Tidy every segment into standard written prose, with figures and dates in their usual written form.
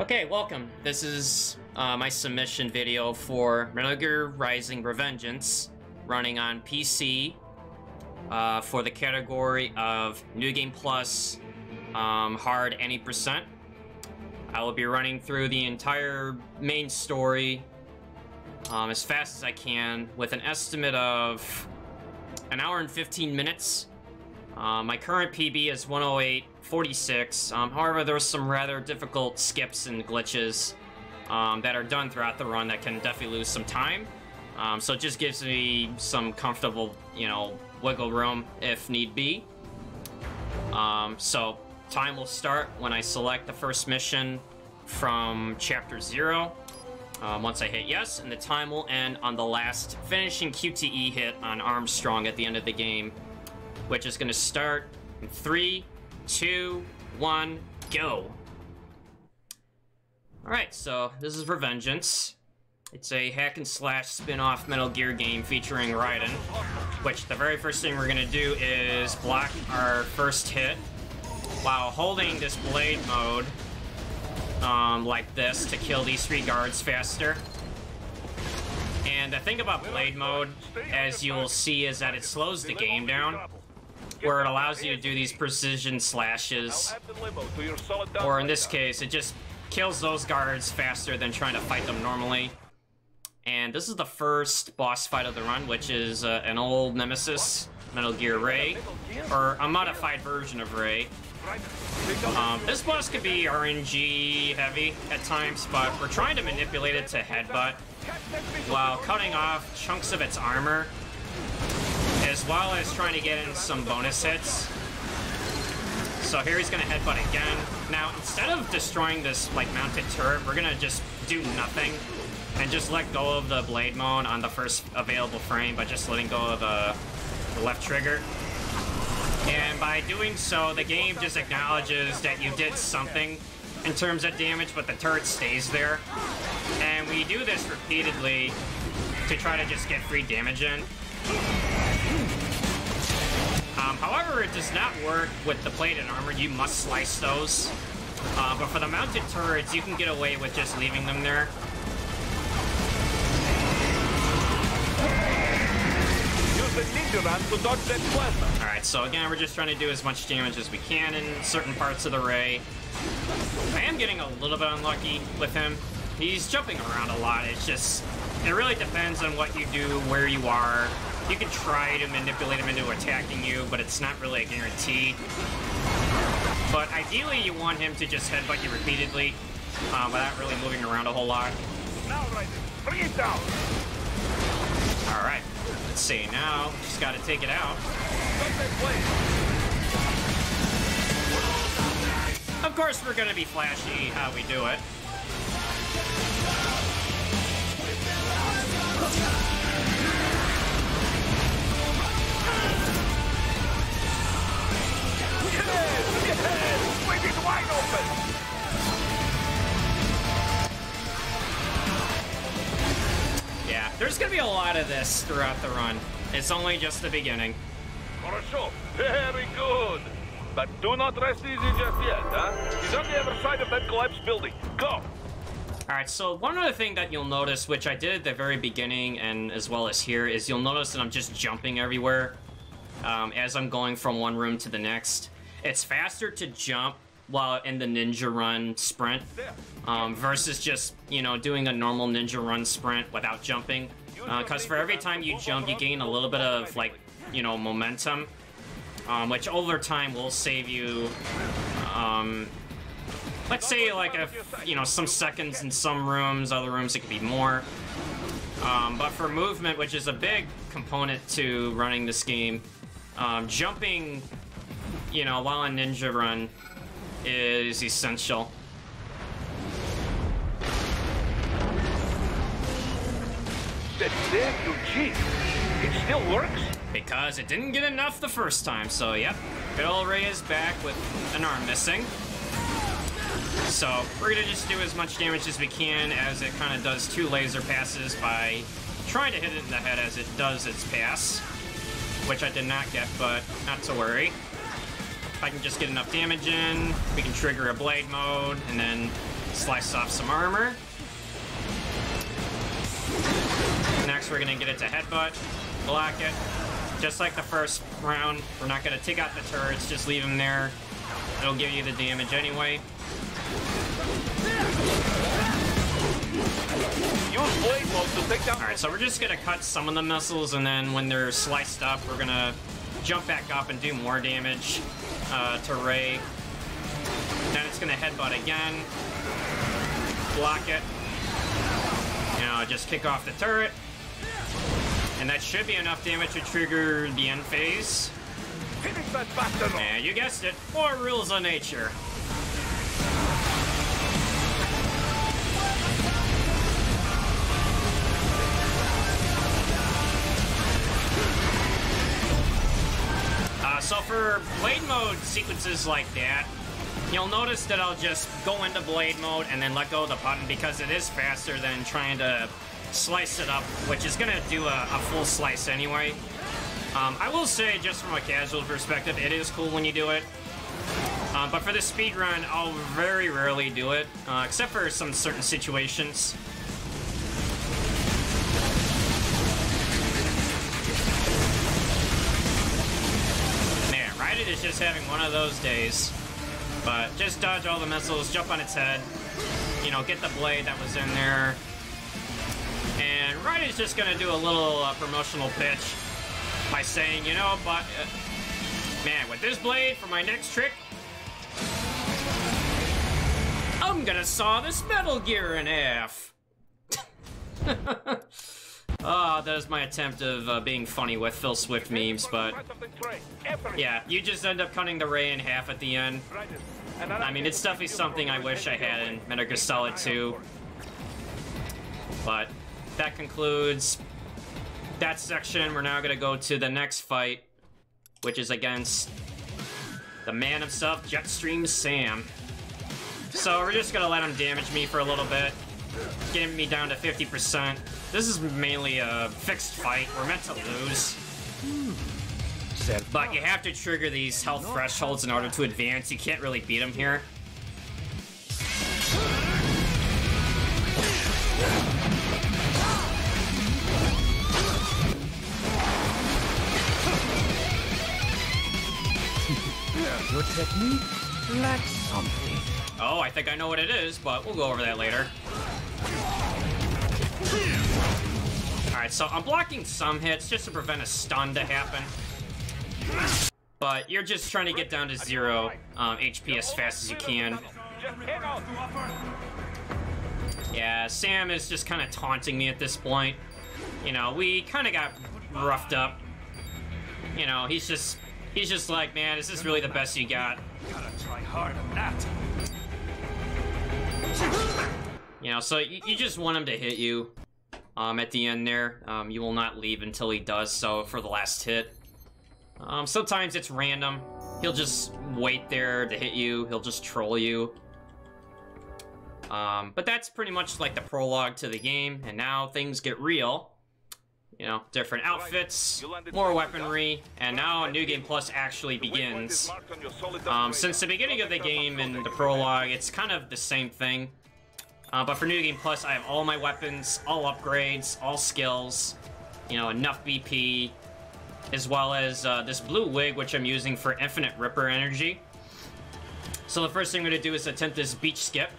Okay, welcome. This is my submission video for Metal Gear Rising Revengeance, running on PC for the category of New Game Plus, Hard any %. I will be running through the entire main story as fast as I can with an estimate of an hour and 15 minutes. My current PB is 108.46. However, there were some rather difficult skips and glitches that are done throughout the run that can definitely lose some time. So it just gives me some comfortable, wiggle room if need be. So time will start when I select the first mission from Chapter 0. Once I hit yes, and the time will end on the last finishing QTE hit on Armstrong at the end of the game, which is going to start in 3, 2, 1, go. Alright, so this is Revengeance. It's a hack-and-slash spin-off Metal Gear game featuring Raiden, which the very first thing we're going to do is block our first hit while holding this blade mode like this to kill these 3 guards faster. And the thing about blade mode, as you'll see, is that it slows the game down, where it allows you to do these precision slashes, or in this case, it just kills those guards faster than trying to fight them normally. And this is the first boss fight of the run, which is an old nemesis, Metal Gear Ray, or a modified version of Ray. This boss could be RNG heavy at times, but we're trying to manipulate it to headbutt while cutting off chunks of its armor, as well as trying to get in some bonus hits. So here he's gonna headbutt again. Now, instead of destroying this, mounted turret, we're gonna just do nothing and just let go of the blade mode on the first available frame by just letting go of the left trigger. And by doing so, the game just acknowledges that you did something in terms of damage, but the turret stays there. And we do this repeatedly to try to just get free damage in. However, it does not work with the plated armor. You must slice those. But for the mounted turrets, you can get away with just leaving them there. Use the ninja run to dodge that plasma. Alright, so again, we're just trying to do as much damage as we can in certain parts of the Ray. I am getting a little bit unlucky with him. He's jumping around a lot. It's just, it really depends on what you do, where you are. You can try to manipulate him into attacking you, but it's not really a guarantee. But ideally, you want him to just headbutt you repeatedly without really moving around a whole lot. Now, right, bring it down. Alright, let's see. Now, just gotta take it out. Of course, we're gonna be flashy how we do it. Yes! Swing it wide open! Yeah, there's gonna be a lot of this throughout the run. It's only just the beginning. Хорошо, very good. But do not rest easy just yet, huh? He's on the other side of that collapsed building. Go! Alright, so one other thing that you'll notice, which I did at the very beginning and as well as here, is you'll notice that I'm just jumping everywhere as I'm going from one room to the next. It's faster to jump while in the ninja run sprint versus just, doing a normal ninja run sprint without jumping. Because for every time you jump, you gain a little bit of, momentum, which over time will save you, let's say, some seconds in some rooms, other rooms it could be more. But for movement, which is a big component to running this game, jumping, while in ninja run is essential. That damn new cheat. It still works? Because it didn't get enough the first time, so yep. Good old Ray is back with an arm missing. So we're gonna just do as much damage as we can as it kind of does 2 laser passes by trying to hit it in the head as it does its pass. Which I did not get, but not to worry. If I can just get enough damage in, we can trigger a blade mode and then slice off some armor. Next, we're gonna get it to headbutt, block it. Just like the first round, we're not gonna take out the turrets, just leave them there. It'll give you the damage anyway. Use blade mode to take down. Alright, so we're just gonna cut some of the missiles, and then when they're sliced up, we're gonna jump back up and do more damage to Ray. Then it's gonna headbutt again. Block it. You know, just kick off the turret. And that should be enough damage to trigger the end phase. Finish that bastard. And you guessed it, 4 rules of nature. So for blade mode sequences like that, you'll notice that I'll just go into blade mode and then let go of the button because it is faster than trying to slice it up, which is gonna do a full slice anyway. I will say, just from a casual perspective, it is cool when you do it. But for the speedrun, I'll very rarely do it, except for some certain situations. Man, Raiden is just having one of those days. But just dodge all the missiles, jump on its head, you know, get the blade that was in there. And Raiden's just gonna do a little promotional pitch by saying, you know, but man, with this blade for my next trick, I'm gonna saw this Metal Gear in half. Oh, that is my attempt of being funny with Phil Swift memes, but yeah, you just end up cutting the Ray in half at the end. I mean, it's definitely something I wish I had in Metal Gear Solid 2. But that concludes that section. We're now gonna go to the next fight, which is against the man himself, Jetstream Sam. So we're just gonna let him damage me for a little bit, getting me down to 50%. This is mainly a fixed fight. We're meant to lose. But you have to trigger these health thresholds in order to advance. You can't really beat him here. Your technique lacks something. Oh, I think I know what it is, but we'll go over that later. Alright, so I'm blocking some hits just to prevent a stun to happen. But you're just trying to get down to 0 HP as fast as you can. Yeah, Sam is just kind of taunting me at this point. You know, we kind of got roughed up. You know, he's just like, man, is this really the best you got? Gotta try harder than that. You know, so you just want him to hit you at the end there. You will not leave until he does so for the last hit. Sometimes it's random. He'll just wait there to hit you. He'll just troll you. But that's pretty much like the prologue to the game, and now things get real. You know, different outfits, more weaponry, and now New Game Plus actually begins. Since the beginning of the game and the prologue, it's kind of the same thing. But for New Game Plus, I have all my weapons, all upgrades, all skills, you know, enough BP, as well as this blue wig, which I'm using for infinite Ripper energy. So the first thing I'm going to do is attempt this beach skip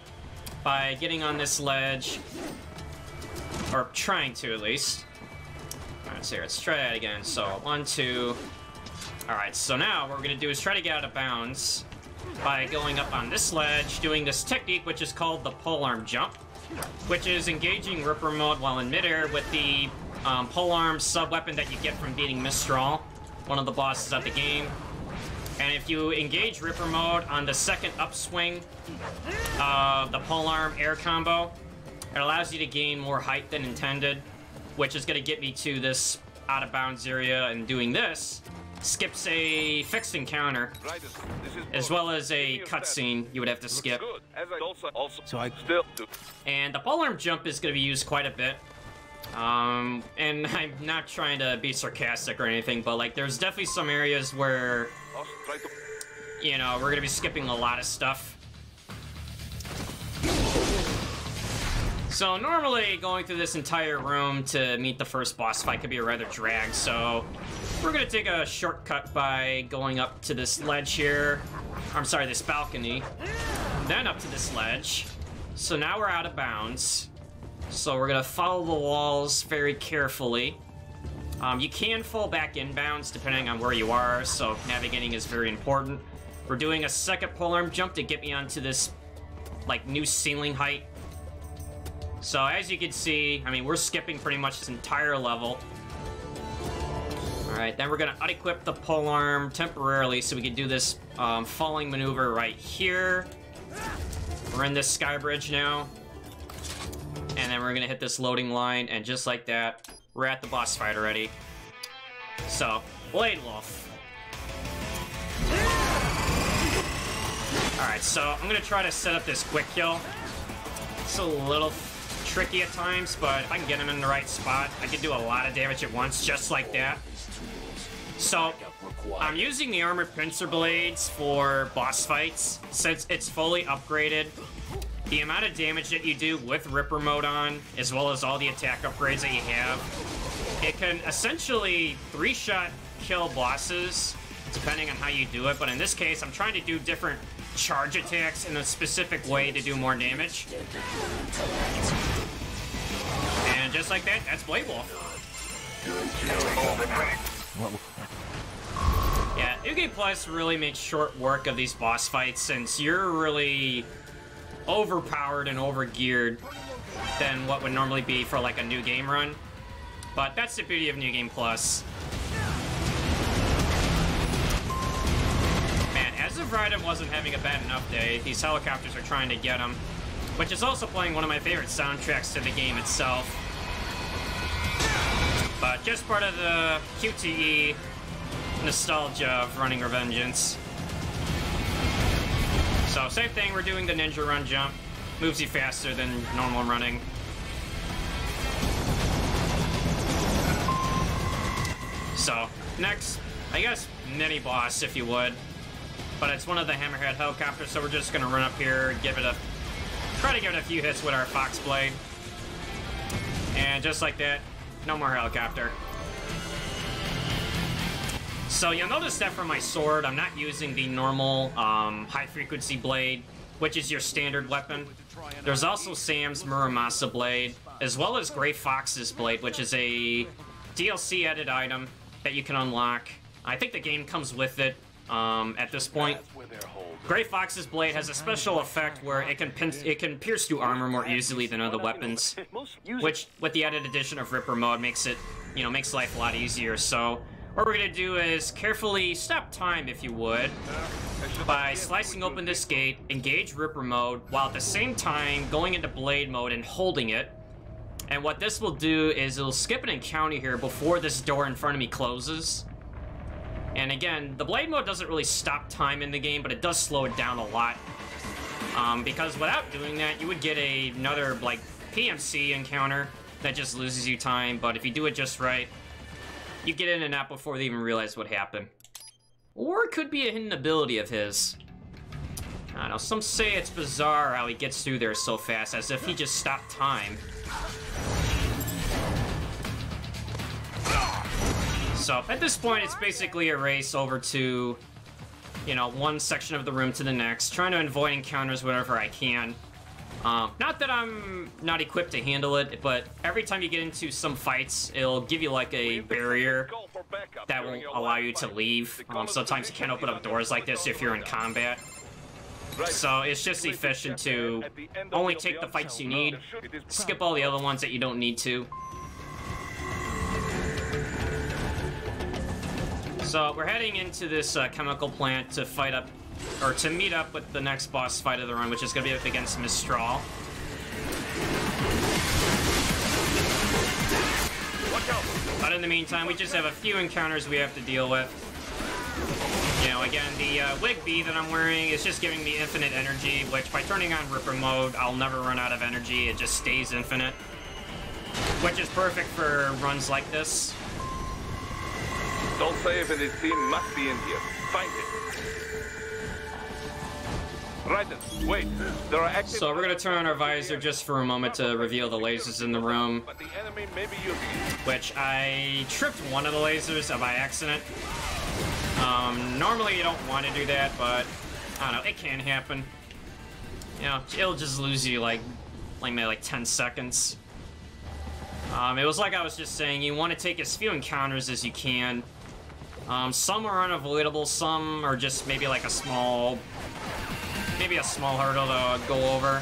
by getting on this ledge, or trying to at least. Alright, so let's try that again. So, 1, 2. Alright, so now what we're gonna do is try to get out of bounds by going up on this ledge, doing this technique, which is called the polearm jump, which is engaging Ripper mode while in midair with the polearm sub-weapon that you get from beating Minstrel, one of the bosses of the game. And if you engage Ripper mode on the second upswing of the polearm air combo, it allows you to gain more height than intended, which is going to get me to this out-of-bounds area, and doing this skips a fixed encounter, as well as a cutscene you would have to skip. And the polearm jump is going to be used quite a bit. And I'm not trying to be sarcastic or anything, but like there's definitely some areas where you know, we're gonna be skipping a lot of stuff. So normally going through this entire room to meet the first boss fight could be a rather drag, so we're gonna take a shortcut by going up to this ledge here. I'm sorry, this balcony. Then up to this ledge. So now we're out of bounds. So we're gonna follow the walls very carefully. You can fall back inbounds depending on where you are, so navigating is very important. We're doing a second polearm jump to get me onto this, like, new ceiling height. So as you can see, I mean, we're skipping pretty much this entire level. Alright, then we're gonna unequip the polearm temporarily so we can do this falling maneuver right here. We're in this sky bridge now. And then we're gonna hit this loading line, and just like that, we're at the boss fight already. So, Blade Wolf. Alright, so I'm gonna try to set up this quick kill. It's a little tricky at times, but if I can get him in the right spot, I can do a lot of damage at once, just like that. So, I'm using the armored pincer blades for boss fights, since it's fully upgraded. The amount of damage that you do with Ripper mode on, as well as all the attack upgrades that you have, it can essentially 3-shot kill bosses, depending on how you do it, but in this case, I'm trying to do different charge attacks in a specific way to do more damage. And just like that, that's Blade Wolf. Yeah, New Game Plus really makes short work of these boss fights, since you're really overpowered and overgeared than what would normally be for like a new game run. But that's the beauty of New Game Plus. Man, as if Raiden wasn't having a bad enough day, these helicopters are trying to get him, which is also playing one of my favorite soundtracks to the game itself. But just part of the QTE nostalgia of running Revengeance. So, same thing, we're doing the ninja run jump. Moves you faster than normal running. So, next, I guess, mini-boss, if you would. But it's one of the Hammerhead helicopters, so we're just gonna run up here, try to give it a few hits with our Fox Blade. And just like that, no more helicopter. So you'll notice that for my sword, I'm not using the normal high-frequency blade, which is your standard weapon. There's also Sam's Muramasa blade, as well as Gray Fox's blade, which is a DLC edit item that you can unlock. I think the game comes with it at this point. Gray Fox's blade has a special effect where it can pierce through armor more easily than other weapons, which, with the added addition of Ripper mode, makes life a lot easier. So what we're gonna do is carefully stop time, if you would, by slicing open this gate, engage Ripper mode, while at the same time going into Blade mode and holding it. And what this will do is it'll skip an encounter here before this door in front of me closes. And again, the Blade mode doesn't really stop time in the game, but it does slow it down a lot. Because without doing that, you would get another, like, PMC encounter that just loses you time, but if you do it just right, you get in and out before they even realize what happened. Or it could be a hidden ability of his. I don't know, some say it's bizarre how he gets through there so fast, as if he just stopped time. So, at this point, it's basically a race over to, you know, one section of the room to the next, trying to avoid encounters whenever I can. Not that I'm not equipped to handle it, but every time you get into some fights, it'll give you like a barrier that will allow you to leave. Sometimes you can't open up doors like this if you're in combat. So it's just efficient to only take the fights you need, skip all the other ones that you don't need to. So we're heading into this chemical plant to fight up, or to meet up with the next boss fight of the run, which is going to be up against Minstrel. But in the meantime, we just have a few encounters we have to deal with. You know, again, the Wig B that I'm wearing is just giving me infinite energy, which by turning on Ripper mode, I'll never run out of energy. It just stays infinite, which is perfect for runs like this. Don't save, and his team must be in here. Find it. Raiden, wait. There are active... So we're gonna turn on our visor just for a moment to reveal the lasers in the room. But the enemy may be using it. Which I tripped one of the lasers by accident. Normally you don't want to do that, but I don't know, it can happen. You know, it'll just lose you like maybe 10 seconds. It was like I was just saying, you want to take as few encounters as you can. Some are unavoidable, some are just maybe like a small hurdle to go over.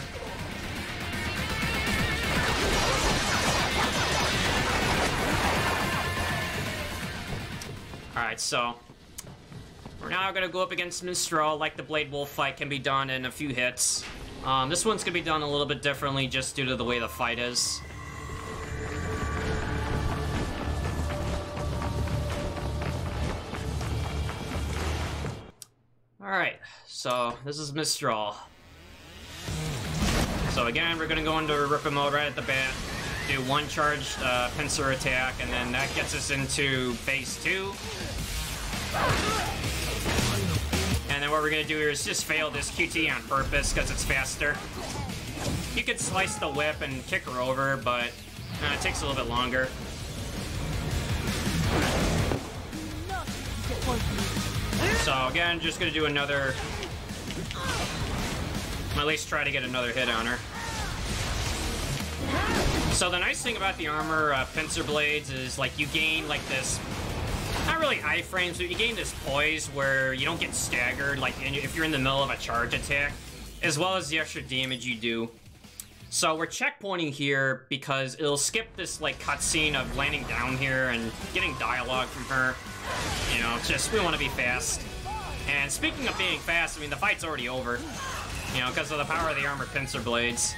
Alright, so we're now gonna go up against Minstrel. Like the Blade Wolf fight can be done in a few hits. This one's gonna be done a little bit differently just due to the way the fight is. Alright, so this is Minstrel. So again, we're gonna go into Ripper mode right at the bat. Do one charged pincer attack, and then that gets us into phase 2. And then what we're gonna do here is just fail this QT on purpose, because it's faster. You could slice the whip and kick her over, but it takes a little bit longer. So again, just gonna do another... at least try to get another hit on her. So the nice thing about the armor pincer blades is like you gain like this, not really iframes, but you gain this poise where you don't get staggered like if you're in the middle of a charge attack, as well as the extra damage you do. So we're checkpointing here because it'll skip this like cutscene of landing down here and getting dialogue from her. You know, just we want to be fast. And speaking of being fast, I mean the fight's already over. You know, because of the power of the armor pincer blades.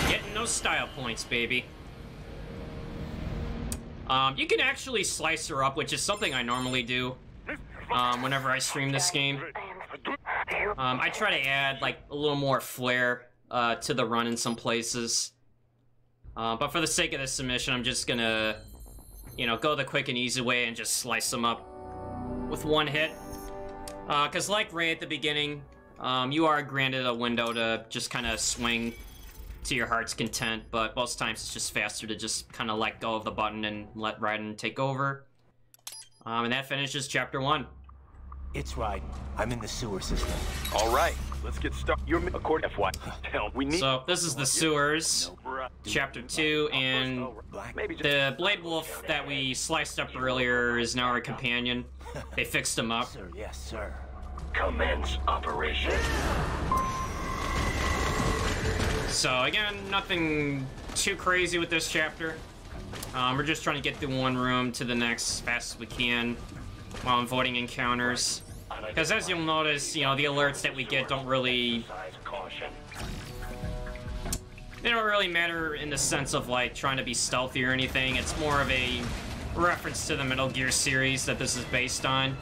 Getting those style points, baby. You can actually slice her up, which is something I normally do. Whenever I stream this game. I try to add like a little more flair to the run in some places. But for the sake of this submission, I'm just gonna, you know, go the quick and easy way and just slice them up with one hit. Because like Ray at the beginning, you are granted a window to just kind of swing to your heart's content, but most times it's just faster to just kind of let go of the button and let Raiden take over. And that finishes Chapter 1. It's right. I'm in the sewer system. All right, let's get started. You're according to FY. We need. So this is the sewers, Chapter 2, and the Blade Wolf that we sliced up earlier is now our companion. They fixed him up. Sir, yes, sir. Commence operation. So again, nothing too crazy with this chapter. We're just trying to get through one room to the next as fast as we can while avoiding encounters. Because as you'll notice, you know, the alerts that we get don't really... they don't really matter in the sense of, like, trying to be stealthy or anything. It's more of a reference to the Metal Gear series that this is based on.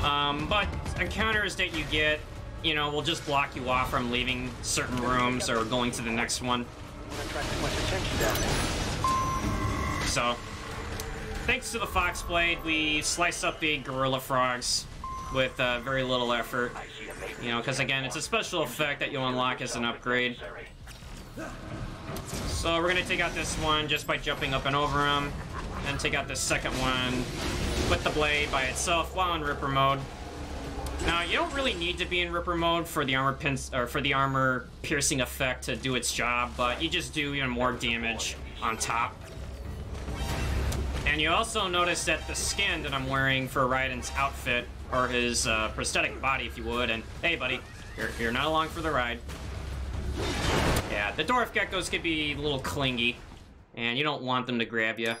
But encounters that you get, you know, will just block you off from leaving certain rooms or going to the next one. So, thanks to the Fox Blade, we sliced up the Gorilla Frogs with very little effort. You know, because again, it's a special effect that you'll unlock as an upgrade. So we're gonna take out this one just by jumping up and over him, and take out this second one with the blade by itself while in Ripper mode. Now, you don't really need to be in Ripper mode for the armor piercing effect to do its job, but you just do even more damage on top. And you also notice that the skin that I'm wearing for Raiden's outfit, or his prosthetic body, if you would, and hey, buddy, you're not along for the ride. Yeah, the dwarf geckos could be a little clingy, and you don't want them to grab you.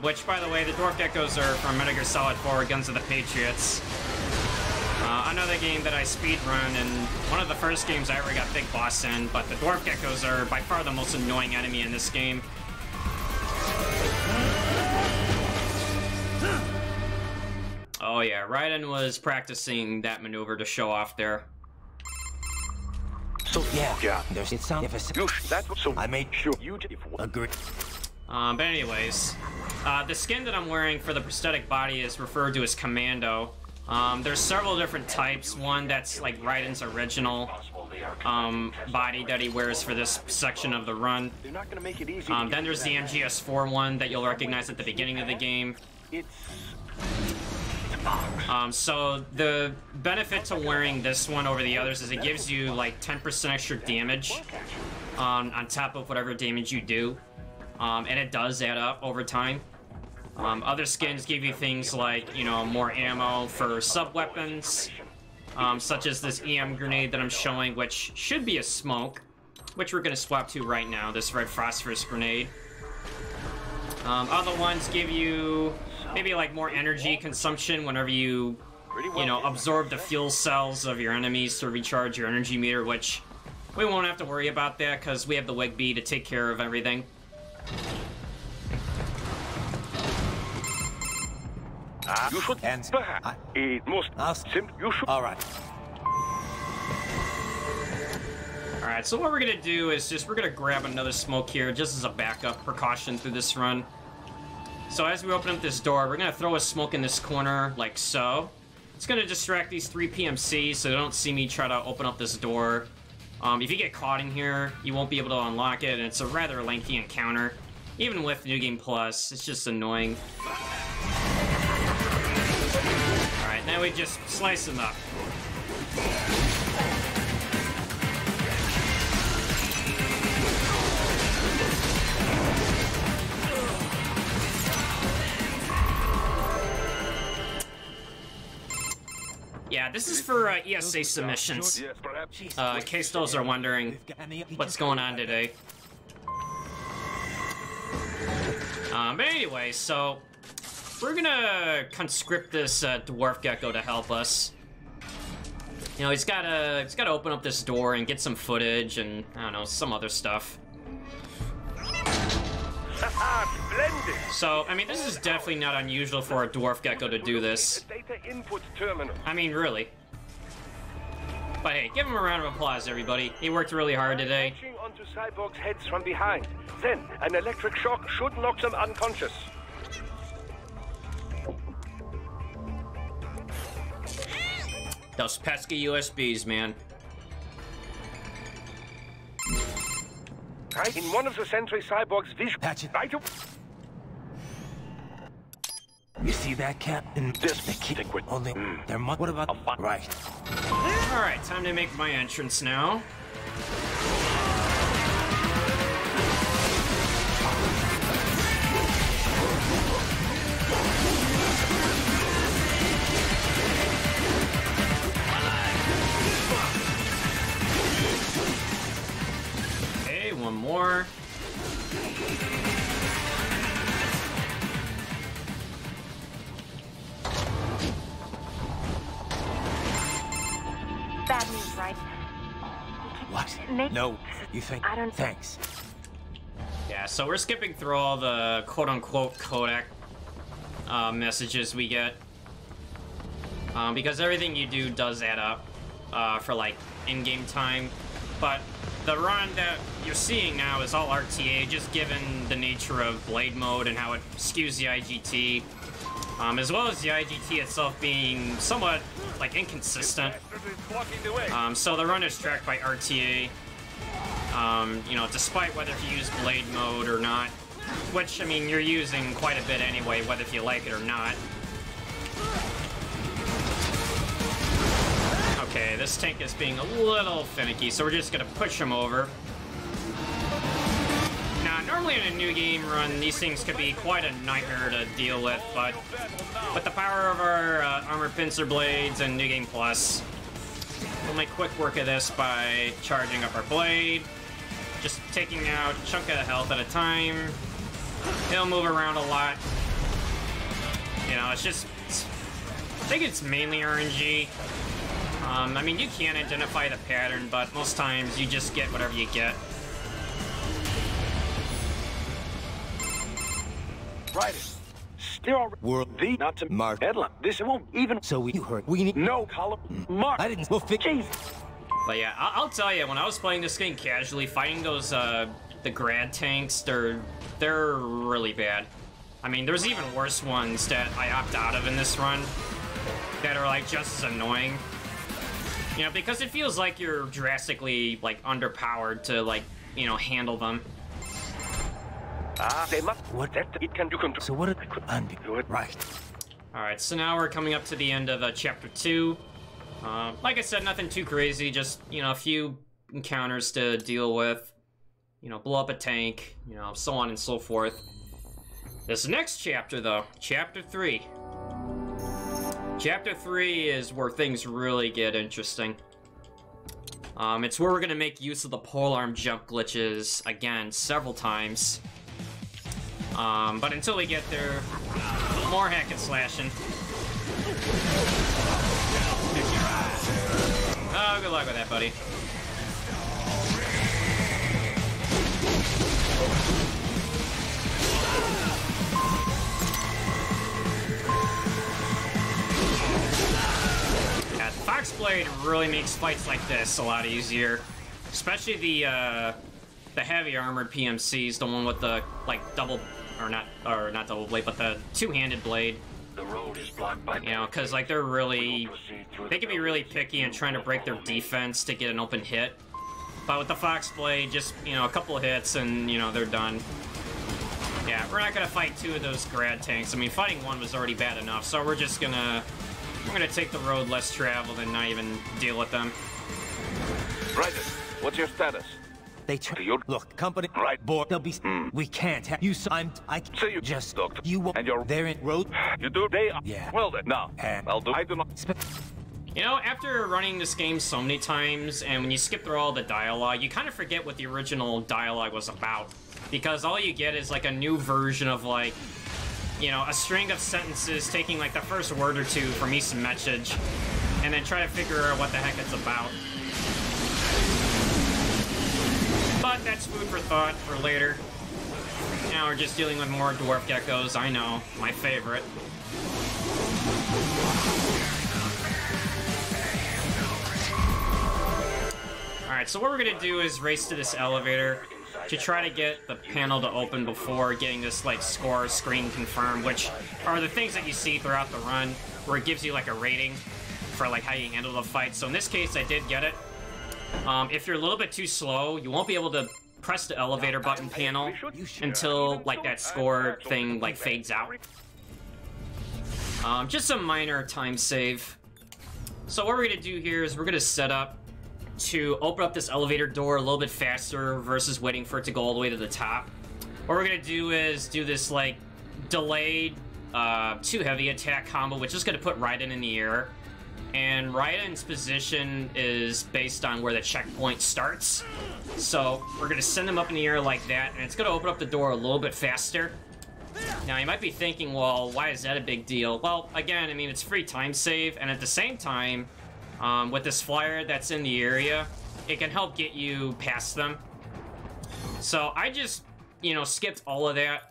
Which, by the way, the dwarf geckos are from Metal Gear Solid 4: Guns of the Patriots. Another game that I speedrun, and one of the first games I ever got Big Boss in, but the dwarf geckos are by far the most annoying enemy in this game. Oh yeah, Raiden was practicing that maneuver to show off there. So yeah, there's it sound if I made sure you agree. But anyways, the skin that I'm wearing for the prosthetic body is referred to as Commando. There's several different types. One that's like Raiden's original body that he wears for this section of the run. They're not gonna make it easy. Then there's the MGS4 one that you'll recognize at the beginning of the game. So the benefit to wearing this one over the others is it gives you like 10% extra damage on top of whatever damage you do. And it does add up over time. Other skins give you things like, you know, more ammo for sub-weapons, such as this EM grenade that I'm showing, which should be a smoke, which we're going to swap to right now, this red phosphorus grenade. Other ones give you maybe like more energy consumption whenever you know, absorb the fuel cells of your enemies to recharge your energy meter, which we won't have to worry about that because we have the Wigby to take care of everything. You should perhaps. It must. You should. All right. Alright, so what we're gonna do is we're gonna grab another smoke here just as a backup precaution through this run. So as we open up this door, we're gonna throw a smoke in this corner, like so. It's gonna distract these 3 PMCs so they don't see me try to open up this door. If you get caught in here, you won't be able to unlock it, and it's a rather lengthy encounter. Even with New Game Plus, it's just annoying. Alright, now we just slice them up. Yeah, this is for ESA submissions, Yes, perhaps. in case those are wondering what's going on today. But anyway, so we're gonna conscript this dwarf gecko to help us. You know, he's gotta open up this door and get some footage and, I don't know, some other stuff. Splendid. So, I mean, this is definitely not unusual for a dwarf gecko to do this. Data input terminal. I mean, really. But hey, give him a round of applause, everybody. He worked really hard today. Latching onto cyborgs' heads from behind. Then, an electric shock should knock them unconscious. Those pesky USBs, man. Right in one of the Sentry cyborgs' vision. Patch it. Right. You see that, Captain? This the key only there must. What about right? All right, time to make my entrance now. Okay, one more. Bad news, right? What? Make No. You think? I don't- Thanks. Yeah, so we're skipping through all the quote-unquote codec messages we get. Because everything you do does add up for, like, in-game time. But the run that you're seeing now is all RTA, just given the nature of Blade Mode and how it skews the IGT. As well as the IGT itself being somewhat, like, inconsistent. So the run is tracked by RTA. You know, despite whether you use Blade Mode or not. Which, I mean, you're using quite a bit anyway, whether if you like it or not. Okay, this tank is being a little finicky, so we're just gonna push him over. Now, normally in a new game run, these things could be quite a nightmare to deal with, but with the power of our armored pincer blades and New Game Plus, we'll make quick work of this by charging up our blade, just taking out a chunk of health at a time. He'll move around a lot. You know, it's just... I think it's mainly RNG. I mean, you can identify the pattern, but most times you just get whatever you get. Right. still world the not to mark headline. This won't even. So you heard. We need no column mark. I didn't. We'll fix. But yeah, I'll tell you, when I was playing this game casually, fighting those the grad tanks, they're really bad. I mean, there's even worse ones that I opt out of in this run that are like just as annoying. You know, because it feels like you're drastically like underpowered to like, you know, handle them. They must. What that it can do. So what I could undo it right. All right, so now we're coming up to the end of chapter 2. Like I said, nothing too crazy. Just, you know, a few encounters to deal with. You know, blow up a tank. You know, so on and so forth. This next chapter, though, chapter 3. Chapter 3 is where things really get interesting. It's where we're gonna make use of the polearm jump glitches again several times. But until we get there, more hack and slashing. Oh, good luck with that, buddy. Yeah, Foxblade really makes fights like this a lot easier, especially the heavy armored PMCs, the one with the like double, or not double blade, but the two-handed blade. The road is blocked by, you know, because like they can be really picky and trying to break their defense to get an open hit. But with the Foxblade, just, you know, a couple of hits and, you know, they're done. Yeah, we're not gonna fight 2 of those grad tanks. I mean, fighting 1 was already bad enough, so we're gonna take the road less traveled and not even deal with them. Right. What's your status? They look, company, right, board, they'll be, we can't have you, I so you just, doctor, you won't, and you're, they're in road, you do, they are, yeah, well then, no, I'll do, I do not, you know, after running this game so many times, and when you skip through all the dialogue, you kind of forget what the original dialogue was about, because all you get is like a new version of like, you know, a string of sentences taking like the first word or two from each message, and then try to figure out what the heck it's about. But that's food for thought for later. Now we're just dealing with more dwarf geckos. I know, my favorite. Alright, so what we're gonna do is race to this elevator to try to get the panel to open before getting this like score screen confirmed, which are the things that you see throughout the run, where it gives you like a rating for like how you handle the fight. So in this case, I did get it. If you're a little bit too slow, you won't be able to press the elevator button panel until like that score thing like fades out. Just a minor time save. So what we're gonna do here is we're gonna set up to open up this elevator door a little bit faster versus waiting for it to go all the way to the top. What we're gonna do is do this like delayed too heavy attack combo, which is gonna put Raiden in the air. And Raiden's position is based on where the checkpoint starts. So we're gonna send him up in the air like that, and it's gonna open up the door a little bit faster. Now you might be thinking, well, why is that a big deal? Well, again, I mean, it's free time save, and at the same time, with this flyer that's in the area, it can help get you past them. So I just, you know, skipped all of that,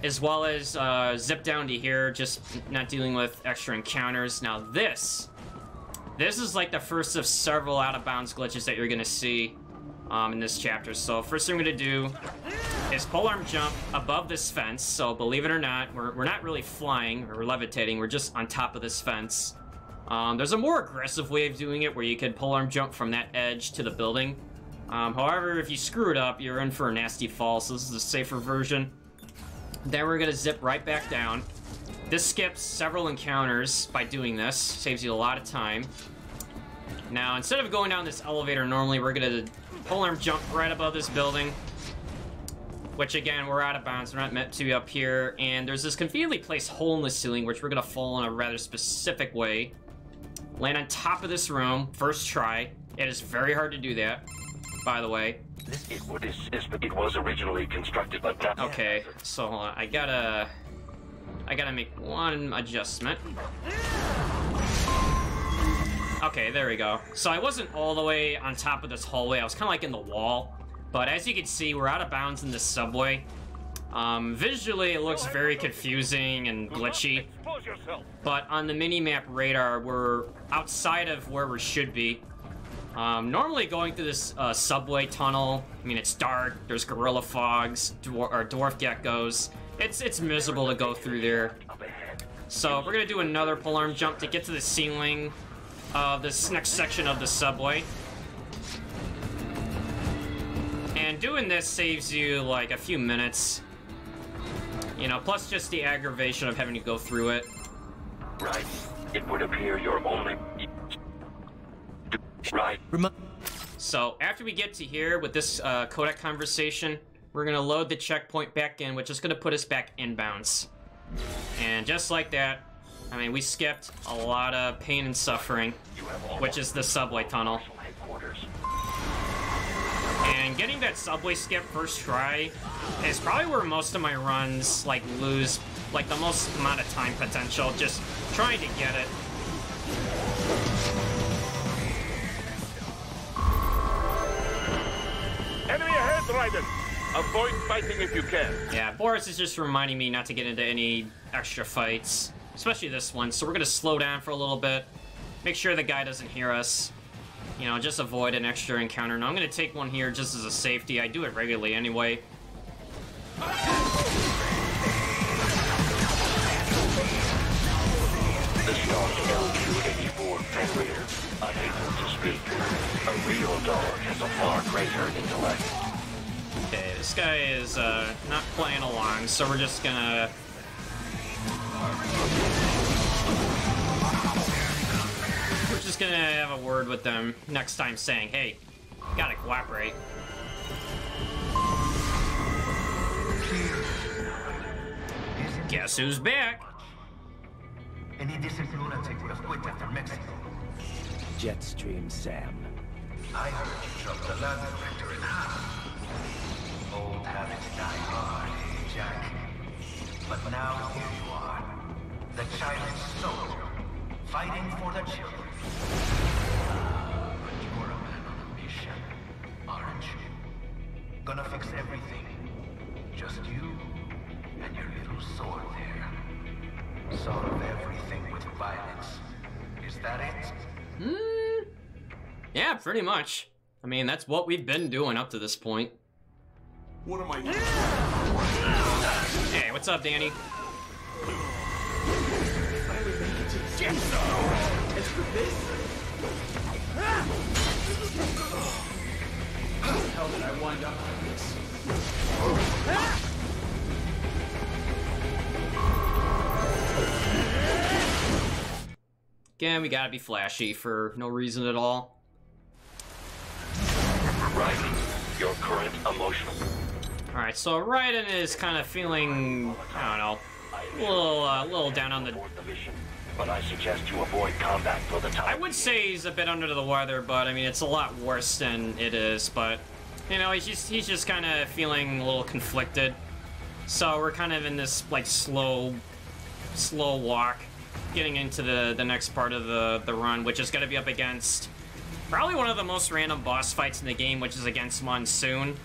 as well as zip down to here, just not dealing with extra encounters. Now this is like the first of several out-of-bounds glitches that you're gonna see in this chapter. So first thing I'm gonna do is polearm jump above this fence. So believe it or not, we're not really flying or levitating, we're just on top of this fence. There's a more aggressive way of doing it where you could polearm jump from that edge to the building. However, if you screw it up, you're in for a nasty fall, so this is a safer version. Then we're gonna zip right back down. This skips several encounters by doing this, saves you a lot of time. Now, instead of going down this elevator normally, we're gonna polearm jump right above this building, which again, we're out of bounds, we're not meant to be up here, and there's this conveniently placed hole in the ceiling, which we're gonna fall in a rather specific way. Land on top of this room, first try. It is very hard to do that, by the way. It was originally constructed by that. Okay, so hold on. I gotta make one adjustment. Okay, there we go. So I wasn't all the way on top of this hallway. I was kind of like in the wall. But as you can see, we're out of bounds in this subway. Visually, it looks very confusing and glitchy, but on the minimap radar, we're outside of where we should be. Normally going through this subway tunnel, I mean, it's dark, there's gorilla fogs, dwarf geckos. It's miserable to go through there. So we're gonna do another polearm jump to get to the ceiling of this next section of the subway. And doing this saves you like a few minutes. You know, plus just the aggravation of having to go through it. Right. It would appear you're only... Right. So, after we get to here with this codec conversation, we're gonna load the checkpoint back in, which is gonna put us back inbounds. And just like that, I mean, we skipped a lot of pain and suffering, which is the subway tunnel. And getting that subway skip first try is probably where most of my runs, like, lose, like, the most amount of time potential, just trying to get it. Enemy ahead, Raiden! Avoid fighting if you can. Yeah, Boris is just reminding me not to get into any extra fights, especially this one, so we're gonna slow down for a little bit, make sure the guy doesn't hear us. You know, just avoid an extra encounter. Now I'm gonna take one here just as a safety. I do it regularly anyway. The strong LQ-84 Fenrir, unable to speak. A real dog has a far greater intellect. Okay, this guy is not playing along, so we're just gonna... We're just gonna have a word with them next time saying, hey, you gotta cooperate. Guess who's back? Any decent lunatic would have quit after Mexico. Jetstream Sam. I heard you dropped the land director in half. Old habits die hard, eh, Jack? But now here you are. The child's soldier, fighting for the children. But you're a man on a mission, aren't you? Gonna fix everything. Just you and your little sword there. Solve everything with violence. Is that it? Yeah, pretty much. I mean, that's what we've been doing up to this point. What am I doing? Hey, what's up, Danny? How did I wind up like this? Again, we gotta be flashy for no reason at all. Right. Your current emotional... Alright, so Raiden is kind of feeling, I don't know, a little down on the... But I suggest you avoid combat for the time. I would say he's a bit under the weather, but I mean, it's a lot worse than it is, but, you know, he's just kind of feeling a little conflicted. So we're kind of in this, like, slow walk, getting into the next part of the run, which is going to be up against probably one of the most random boss fights in the game, which is against Monsoon.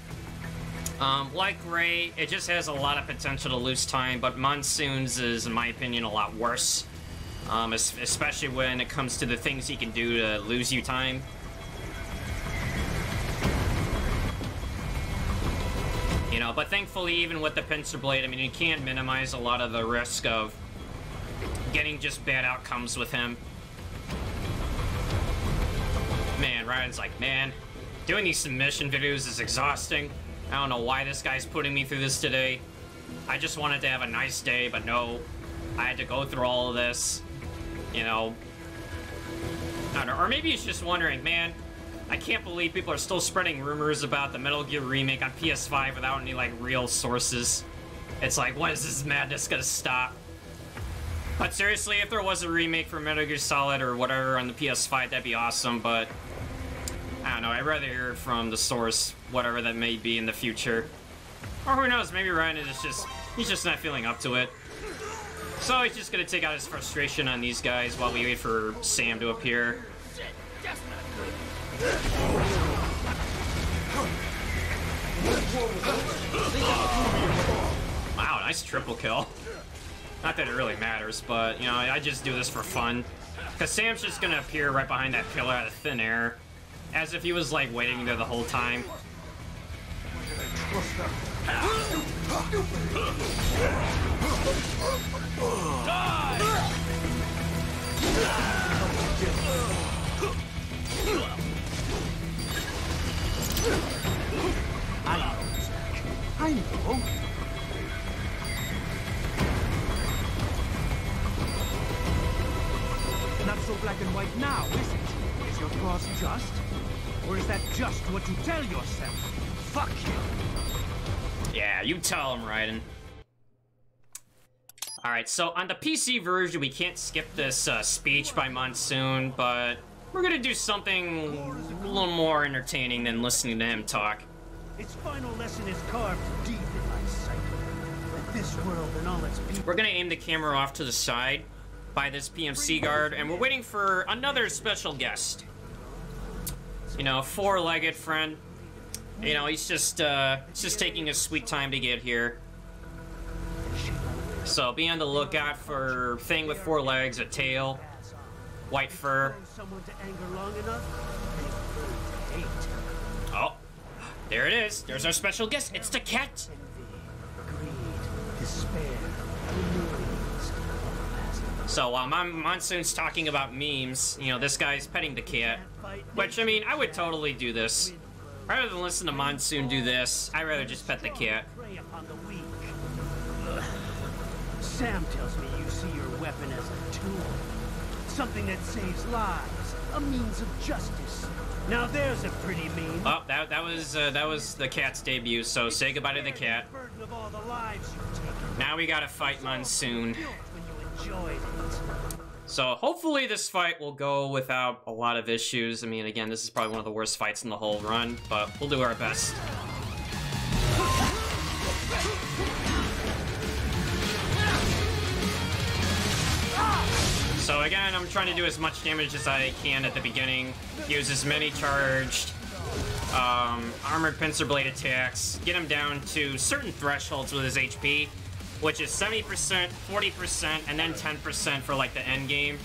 Like Ray, it just has a lot of potential to lose time, but Monsoon's is, in my opinion, a lot worse. Especially when it comes to the things he can do to lose you time. You know, but thankfully, even with the pincer blade, I mean, you can't minimize a lot of the risk of getting just bad outcomes with him. Man, Ryan's like, man, doing these submission videos is exhausting. I don't know why this guy's putting me through this today. I just wanted to have a nice day, but no. I had to go through all of this. You know. I don't know. Or maybe he's just wondering, man, I can't believe people are still spreading rumors about the Metal Gear remake on PS5 without any, like, real sources. It's like, when is this madness gonna stop? But seriously, if there was a remake for Metal Gear Solid or whatever on the PS5, that'd be awesome, but I don't know, I'd rather hear from the source, whatever that may be in the future. Or who knows, maybe Ryan is just, he's just not feeling up to it. So he's just gonna take out his frustration on these guys while we wait for Sam to appear. nice triple kill. Not that it really matters, but, you know, I just do this for fun. Because Sam's just gonna appear right behind that pillar out of thin air. As if he was, like, waiting there the whole time. I know. Not so black and white now, is it? Is your cross just? Or is that just what you tell yourself? Fuck you. Yeah, you tell him, Raiden. Alright, so on the PC version, we can't skip this speech by Monsoon, but we're gonna do something a little more entertaining than listening to him talk. Its final lesson is carved deep in my psyche. That this world and all its people... We're gonna aim the camera off to the side by this PMC guard, and we're waiting for another special guest. You know, a four-legged friend. You know, he's just taking his sweet time to get here. So be on the lookout for thing with four legs, a tail, white fur. Oh, there it is. There's our special guest. It's the cat. So while Monsoon's talking about memes, you know, this guy's petting the cat. Which, I mean, I would totally do this. Rather than listen to Monsoon do this, I'd rather just pet the cat. Sam tells me you see your weapon as a tool. Something that saves lives. A means of justice. Now there's a pretty meme. Oh, that was the cat's debut, so say goodbye to the cat. Now we gotta fight Monsoon. So hopefully this fight will go without a lot of issues. I mean, again, this is probably one of the worst fights in the whole run, but we'll do our best. So again, I'm trying to do as much damage as I can at the beginning. Use as many charged, armored pincer blade attacks. Get him down to certain thresholds with his HP, which is 70%, 40%, and then 10% for like the end game.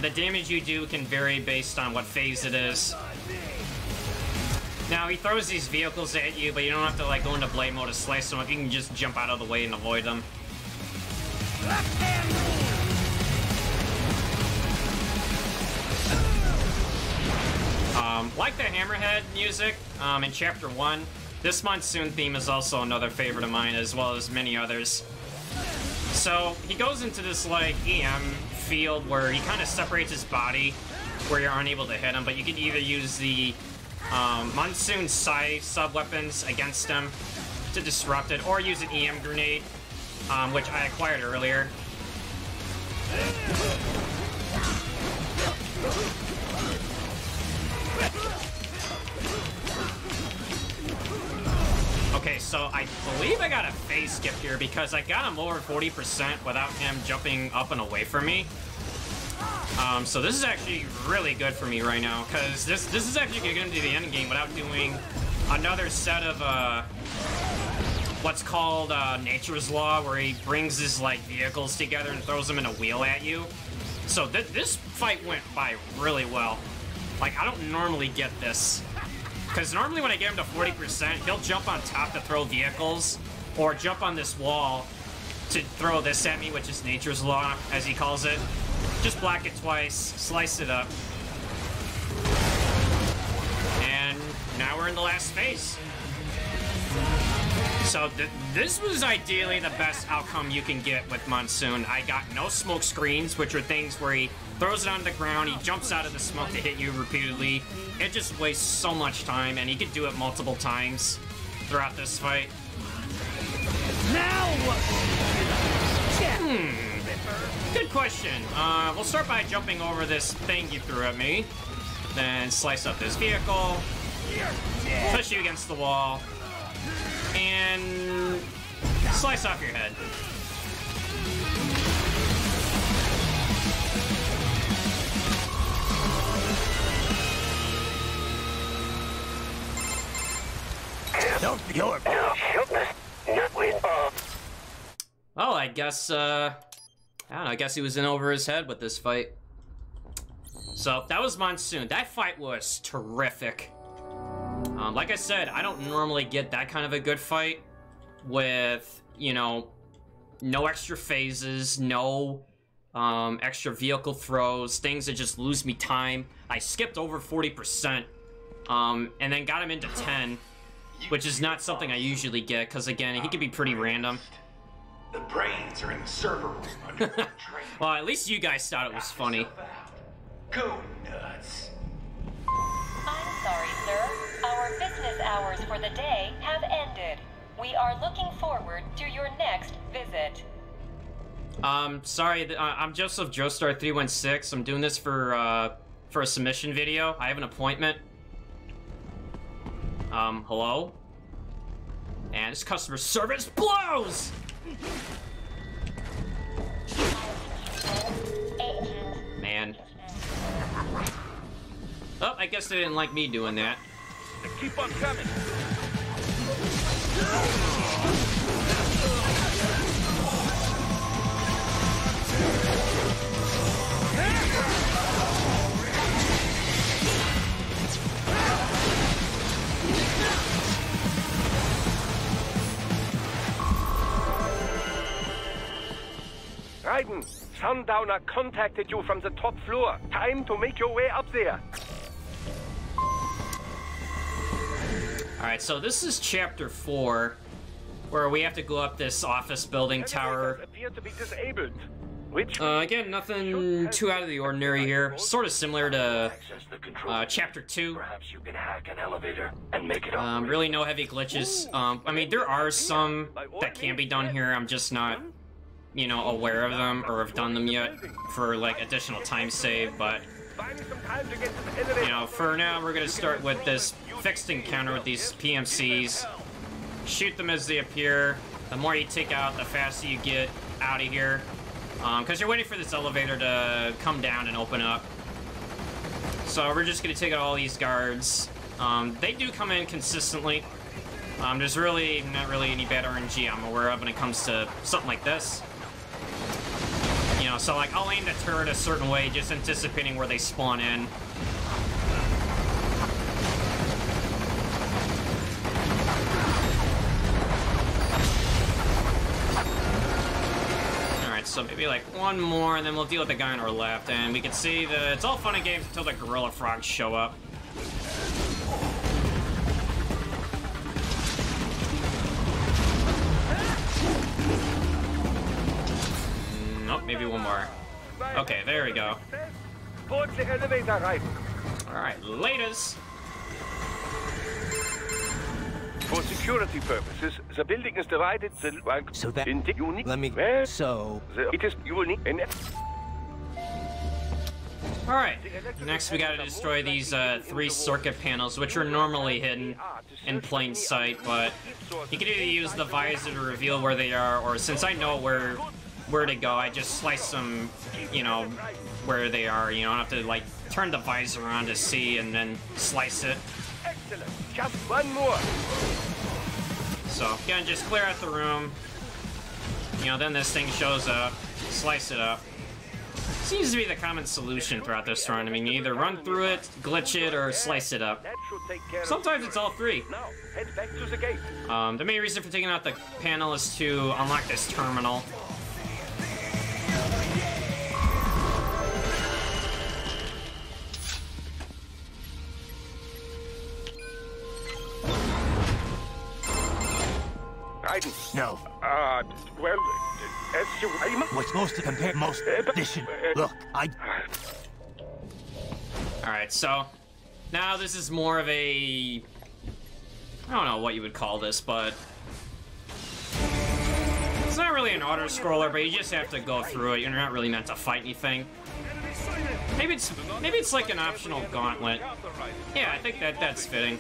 The damage you do can vary based on what phase it is. Now he throws these vehicles at you, but you don't have to like go into blade mode to slice them up. You can just jump out of the way and avoid them. Like the Hammerhead music in Chapter 1, this Monsoon theme is also another favorite of mine, as well as many others. So, he goes into this, like, EM field where he kind of separates his body, where you're unable to hit him, but you can either use the Monsoon sub-weapons against him to disrupt it, or use an EM grenade, which I acquired earlier. Okay, so I believe I got a phase skip here because I got him over 40% without him jumping up and away from me. So this is actually really good for me right now because this is actually going to get into the end game without doing another set of what's called Nature's Law, where he brings his like vehicles together and throws them in a wheel at you. So this fight went by really well. Like, I don't normally get this. Because normally when I get him to 40%, he'll jump on top to throw vehicles, or jump on this wall to throw this at me, which is Nature's Law, as he calls it. Just block it twice, slice it up. And now we're in the last phase. So this was ideally the best outcome you can get with Monsoon. I got no smoke screens, which are things where he throws it on the ground, he jumps out of the smoke to hit you repeatedly. It just wastes so much time, and he could do it multiple times throughout this fight. Now what? Good question. We'll start by jumping over this thing you threw at me. Then slice up this vehicle. Push you against the wall. And slice off your head. Don't your shoot this nut with guess, I don't know, I guess he was in over his head with this fight. So, that was Monsoon. That fight was terrific. Like I said, I don't normally get that kind of a good fight with, you know, no extra phases, no extra vehicle throws, things that just lose me time. I skipped over 40%, and then got him into 10, which is not something I usually get, because again, he can be pretty random. The brains are in the server room under the train. Well, at least you guys thought it was funny. Go nuts. I'm sorry, sir. Our business hours for the day have ended. We are looking forward to your next visit. Sorry, I'm Joseph Joestar 316. I'm doing this for a submission video. I have an appointment. Hello? And this customer service blows! Man. Oh, I guess they didn't like me doing that. Keep on coming. Raiden, Sundowner contacted you from the top floor. Time to make your way up there. Alright, so this is Chapter 4, where we have to go up this office building tower. Appear to be disabled. Which Again, nothing too out of the ordinary here. Sort of similar to Chapter 2. Perhaps you can hack an elevator and make it operate. Really no heavy glitches. I mean, there are some that can be done here. I'm just not, you know, aware of them or have done them yet for, like, additional time save, but... You know, for now, we're gonna start with this fixed encounter with these PMCs. Shoot them as they appear. The more you take out, the faster you get out of here. Because you're waiting for this elevator to come down and open up. So we're just gonna take out all these guards. They do come in consistently. There's really not really any bad RNG I'm aware of when it comes to something like this. You know, so like, I'll aim the turret a certain way, just anticipating where they spawn in. Alright, so maybe like one more, and then we'll deal with the guy on our left, and we can see that it's all fun and games until the gorilla frogs show up. Nope, maybe one more. Okay, there we go. Board the elevator, right? Alright, laters. For security purposes, the building is divided So that- into unique. Let me... Well, So... it is unique. Alright, next we gotta destroy these 3 circuit panels, which are normally hidden in plain sight, but you can either use the visor to reveal where they are, or since I know where to go, I just slice them, you know, where they are. You know, I don't have to, like, turn the visor on to see and then slice it. Excellent. Just one more. So, again, just clear out the room. You know, then this thing shows up, slice it up. Seems to be the common solution throughout this run. I mean, you either run through it, glitch it, or slice it up. That should take care Sometimes of it's all 3. Now, head back to the gate. The main reason for taking out the panel is to unlock this terminal. Raiden. No. Well, as you... We're supposed to compare most... This should... Look, Alright, so... Now this is more of a... I don't know what you would call this, but... It's not really an auto-scroller, but you just have to go through it. You're not really meant to fight anything. Maybe it's like an optional gauntlet. Yeah, I think that's fitting.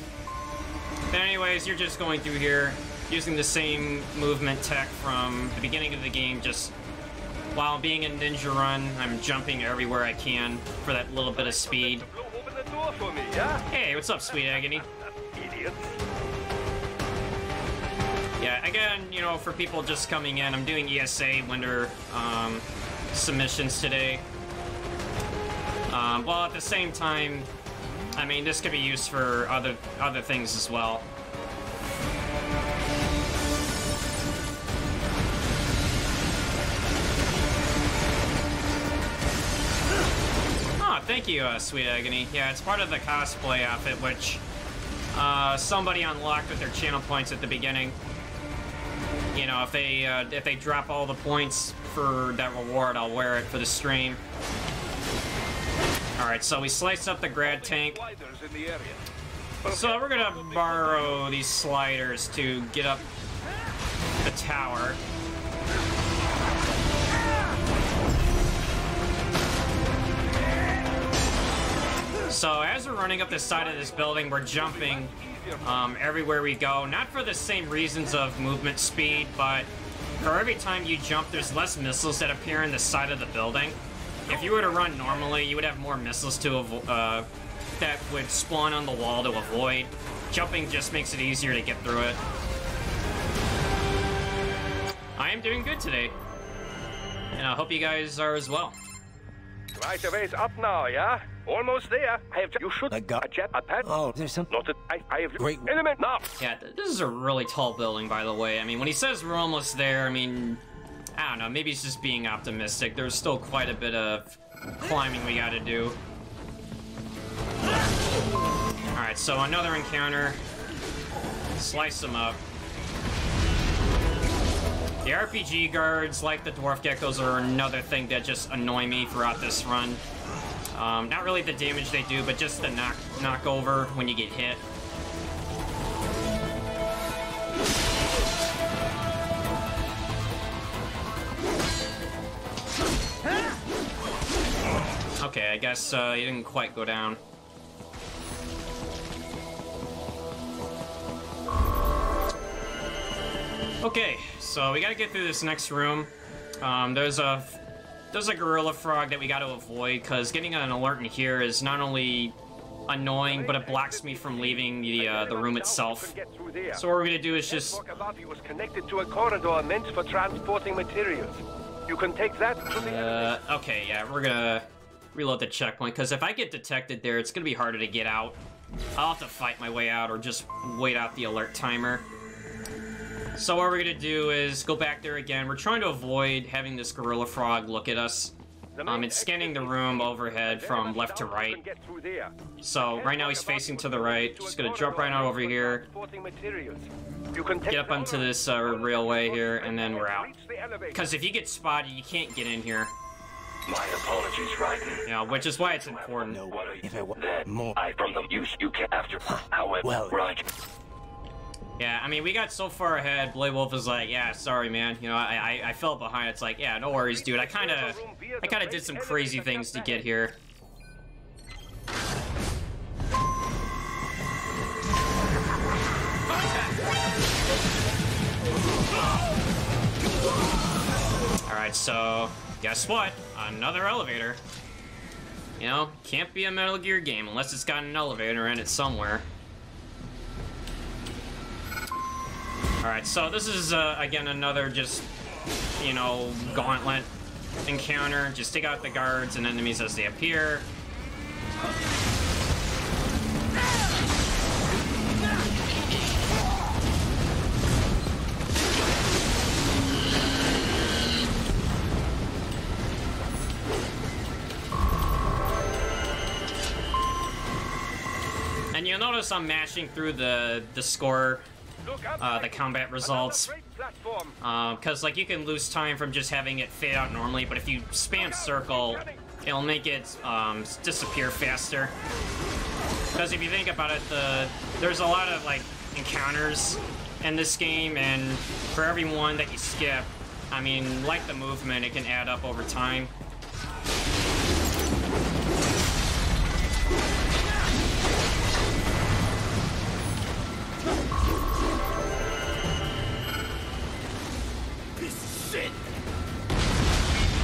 But anyways, you're just going through here, using the same movement tech from the beginning of the game, just while being in Ninja Run, I'm jumping everywhere I can for that little bit of speed. Open the door for me, yeah? Hey, what's up, Sweet Agony? Idiot. Yeah, again, you know, for people just coming in, I'm doing ESA Winter submissions today. Well, at the same time, I mean, this could be used for other things as well. Oh, thank you, Sweet Agony. Yeah, it's part of the cosplay outfit, which somebody unlocked with their channel points at the beginning. You know, if they drop all the points for that reward, I'll wear it for the stream. Alright, so we sliced up the grad tank. So we're gonna borrow these sliders to get up the tower. So as we're running up the side of this building, we're jumping everywhere we go. Not for the same reasons of movement speed, but for every time you jump, there's less missiles that appear in the side of the building. If you were to run normally, you would have more missiles to that would spawn on the wall to avoid. Jumping just makes it easier to get through it. I am doing good today, and I hope you guys are as well. Right away's up now, yeah? Almost there. You should. I got a jet, a pad. Oh, there's some. Not a. I have. Great. Element now. Yeah, this is a really tall building, by the way. I mean, when he says we're almost there, I mean, I don't know, maybe he's just being optimistic. There's still quite a bit of climbing we gotta do. Alright, so another encounter. Slice them up. The RPG guards, like the dwarf geckos, are another thing that just annoy me throughout this run. Not really the damage they do, but just the knock over when you get hit. Okay, I guess he didn't quite go down. Okay, so we gotta get through this next room. There's a gorilla frog that we gotta avoid, because getting an alert in here is not only annoying, but it blocks me from leaving the room itself. So what we're gonna do is just... It was connected to a corridor meant for transporting materials. You can take that to the... okay, yeah, we're gonna reload the checkpoint, because if I get detected there, it's gonna be harder to get out. I'll have to fight my way out, or just wait out the alert timer. So what we're gonna do is go back there again. We're trying to avoid having this gorilla frog look at us. It's scanning the room overhead from left to right. So right now he's facing to the right. Just gonna jump right on over here. Get up onto this railway here, and then we're out. Because if you get spotted, you can't get in here. My apologies, Raiden. Yeah, which is why it's important. If it Then I from the use you can after. However, Well, right. Yeah, I mean, we got so far ahead, Blade Wolf is like, yeah, sorry, man. You know, I fell behind. It's like, yeah, no worries, dude. I kind of did some crazy things to get here. Alright, so, guess what? Another elevator. You know, can't be a Metal Gear game unless it's got an elevator in it somewhere. Alright, so this is, again, another just, you know, gauntlet encounter. Just take out the guards and enemies as they appear. And you'll notice I'm mashing through the score, the combat results, because like you can lose time from just having it fade out normally, but if you spam circle, it'll make it disappear faster. Because if you think about it, there's a lot of like encounters in this game, and for every one that you skip, I mean, like the movement, it can add up over time.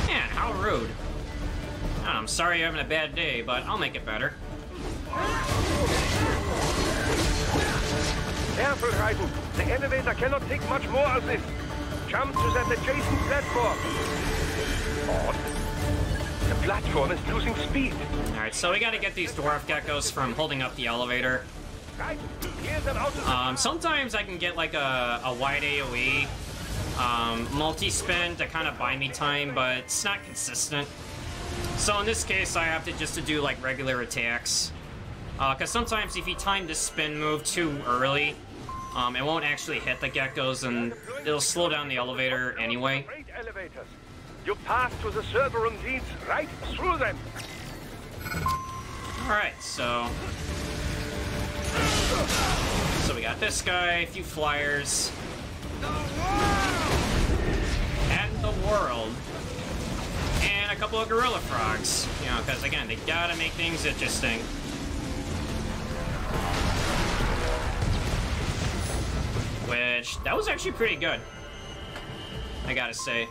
Man, how rude. I'm sorry you're having a bad day, but I'll make it better. Careful, Raiden. The elevator cannot take much more of this. Jump to that adjacent platform. Odd. The platform is losing speed. Alright, so we gotta get these dwarf geckos from holding up the elevator. Raiden, clear them out of the... Sometimes I can get like a wide AoE multi-spin to kind of buy me time, but it's not consistent. So in this case, I have to do like regular attacks. Because sometimes if you time the spin move too early, it won't actually hit the geckos and it'll slow down the elevator anyway. Great elevators. You pass to the server room leads right through them. Alright, so we got this guy, a few flyers. And the world. And a couple of gorilla frogs. You know, because again, they gotta make things interesting. Which, that was actually pretty good, I gotta say.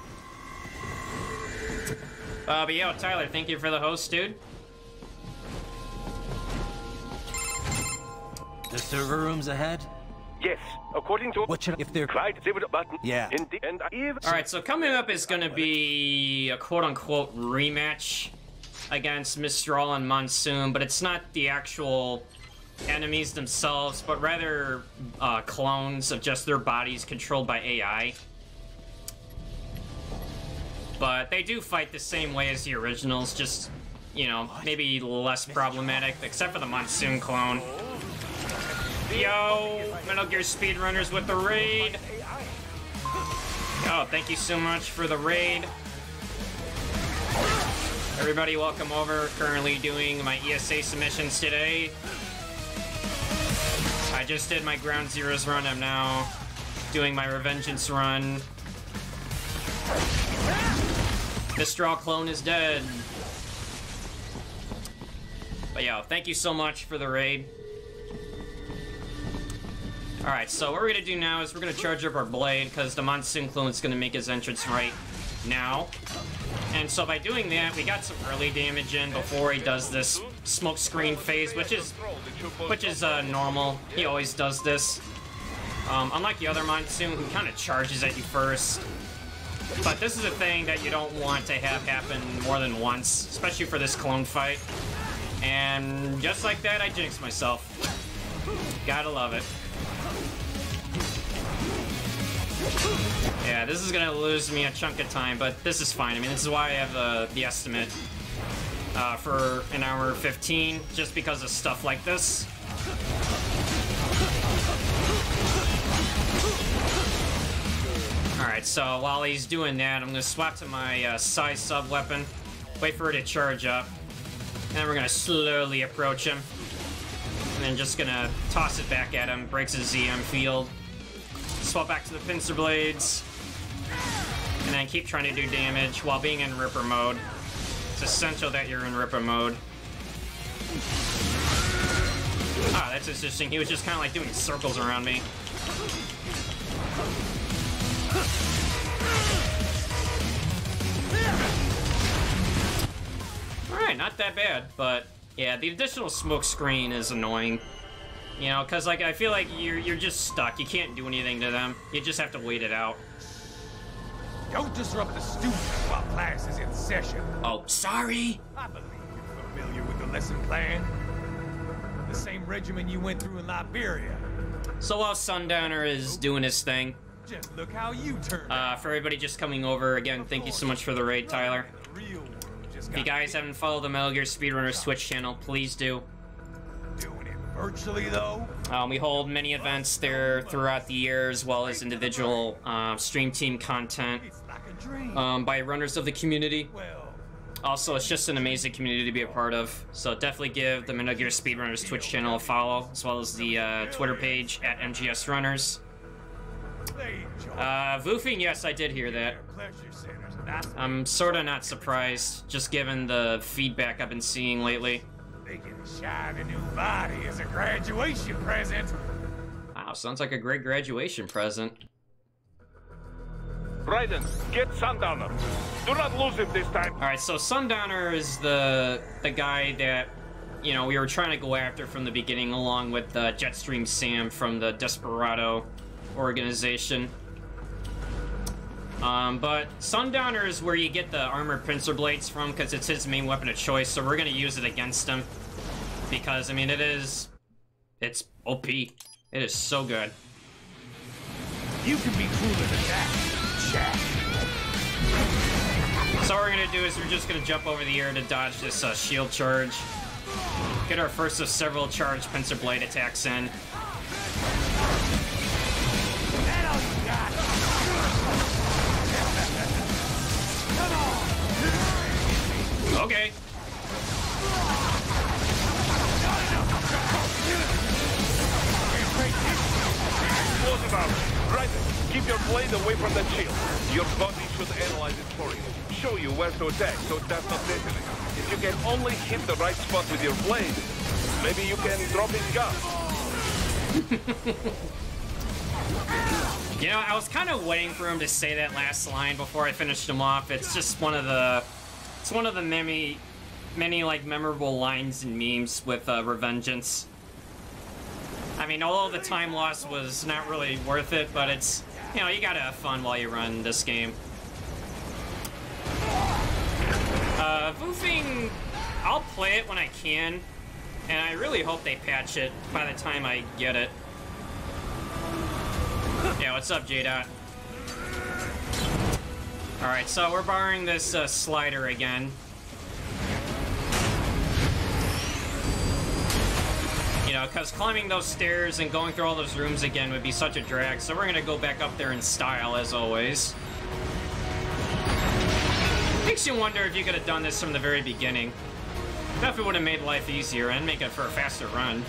But yo, Tyler, thank you for the host, dude. The server room's ahead? Yes, according to What should if they're right, they would button. Yeah. And even Alright, so coming up is gonna be a quote-unquote rematch against Minstrel and Monsoon, but it's not the actual enemies themselves, but rather clones of just their bodies controlled by AI. But they do fight the same way as the originals, just, you know, maybe less problematic, except for the Monsoon clone. Yo, Metal Gear Speedrunners with the raid. Oh, thank you so much for the raid. Everybody, welcome over. Currently doing my ESA submissions today. I just did my Ground Zeroes run. I'm now doing my Revengeance run. Minstrel clone is dead. But yo, thank you so much for the raid. Alright, so what we're gonna do now is we're gonna charge up our blade, because the Monsoon clone is gonna make his entrance right now. And so by doing that, we got some early damage in before he does this smoke screen phase, which is normal. He always does this. Unlike the other Monsoon, who kind of charges at you first. But this is a thing that you don't want to have happen more than once, especially for this clone fight. And just like that, I jinxed myself. Gotta love it. Yeah, this is gonna lose me a chunk of time, but this is fine. I mean, this is why I have the estimate for an hour 15, just because of stuff like this. Alright, so while he's doing that, I'm gonna swap to my size sub weapon, wait for it to charge up, and then we're gonna slowly approach him. And then just gonna toss it back at him, breaks his ZM field. Swap back to the pincer blades. And then keep trying to do damage while being in Ripper mode. It's essential that you're in Ripper mode. Ah, that's interesting. He was just kind of like doing circles around me. Alright, not that bad, but yeah, the additional smoke screen is annoying. You know, because like I feel like you're just stuck. You can't do anything to them. You just have to wait it out. Don't disrupt the students while class is in session. Oh, sorry. I believe you're familiar with the lesson plan. The same regimen you went through in Liberia. So while Sundowner is doing his thing, Just look how you turned out. for everybody just coming over, again, thank you so much for the raid, Tyler. If you guys haven't followed the Metal Gear Speedrunners Twitch channel, please do. Doing it virtually, though? We hold many events there throughout the year, as well as individual stream team content It's like a dream. by runners of the community. Well, Also, it's just an amazing community to be a part of, so definitely give the Metal Gear Speedrunners Twitch channel a follow, as well as the Twitter page at MGS Runners. they enjoy Voofing, yes, I did hear that. their pleasure centers, and that's I'm sorta not surprised, just given the feedback I've been seeing lately. they can shine a new body as a graduation present. Wow, sounds like a great graduation present. Raiden, get Sundowner. Do not lose him this time. Alright, so Sundowner is the guy that, you know, we were trying to go after from the beginning, along with Jetstream Sam from the Desperado organization. But Sundowner is where you get the armored pincer blades from, because it's his main weapon of choice, so we're gonna use it against him. Because, I mean, it's OP. It is so good. You can be cooler than that, Jack. So what we're gonna do is we're just gonna jump over the air to dodge this shield charge. Get our first of several charged pincer blade attacks in. Okay. Close it out. Right. Keep your blade away from that shield. Your body should analyze it for you. Show you where to attack, so it does not detonate. If you can only hit the right spot with your blade, maybe you can drop his gun. You know, I was kind of waiting for him to say that last line before I finished him off. It's just one of the many like memorable lines and memes with Revengeance. I mean, although the time loss was not really worth it, but it's, you know, you gotta have fun while you run this game. Voofing, I'll play it when I can, and I really hope they patch it by the time I get it. Yeah, what's up, J-Dot? Alright, so we're borrowing this slider again. You know, because climbing those stairs and going through all those rooms again would be such a drag, so we're gonna go back up there in style, as always. Makes you wonder if you could have done this from the very beginning. Definitely would have made life easier and make it for a faster run.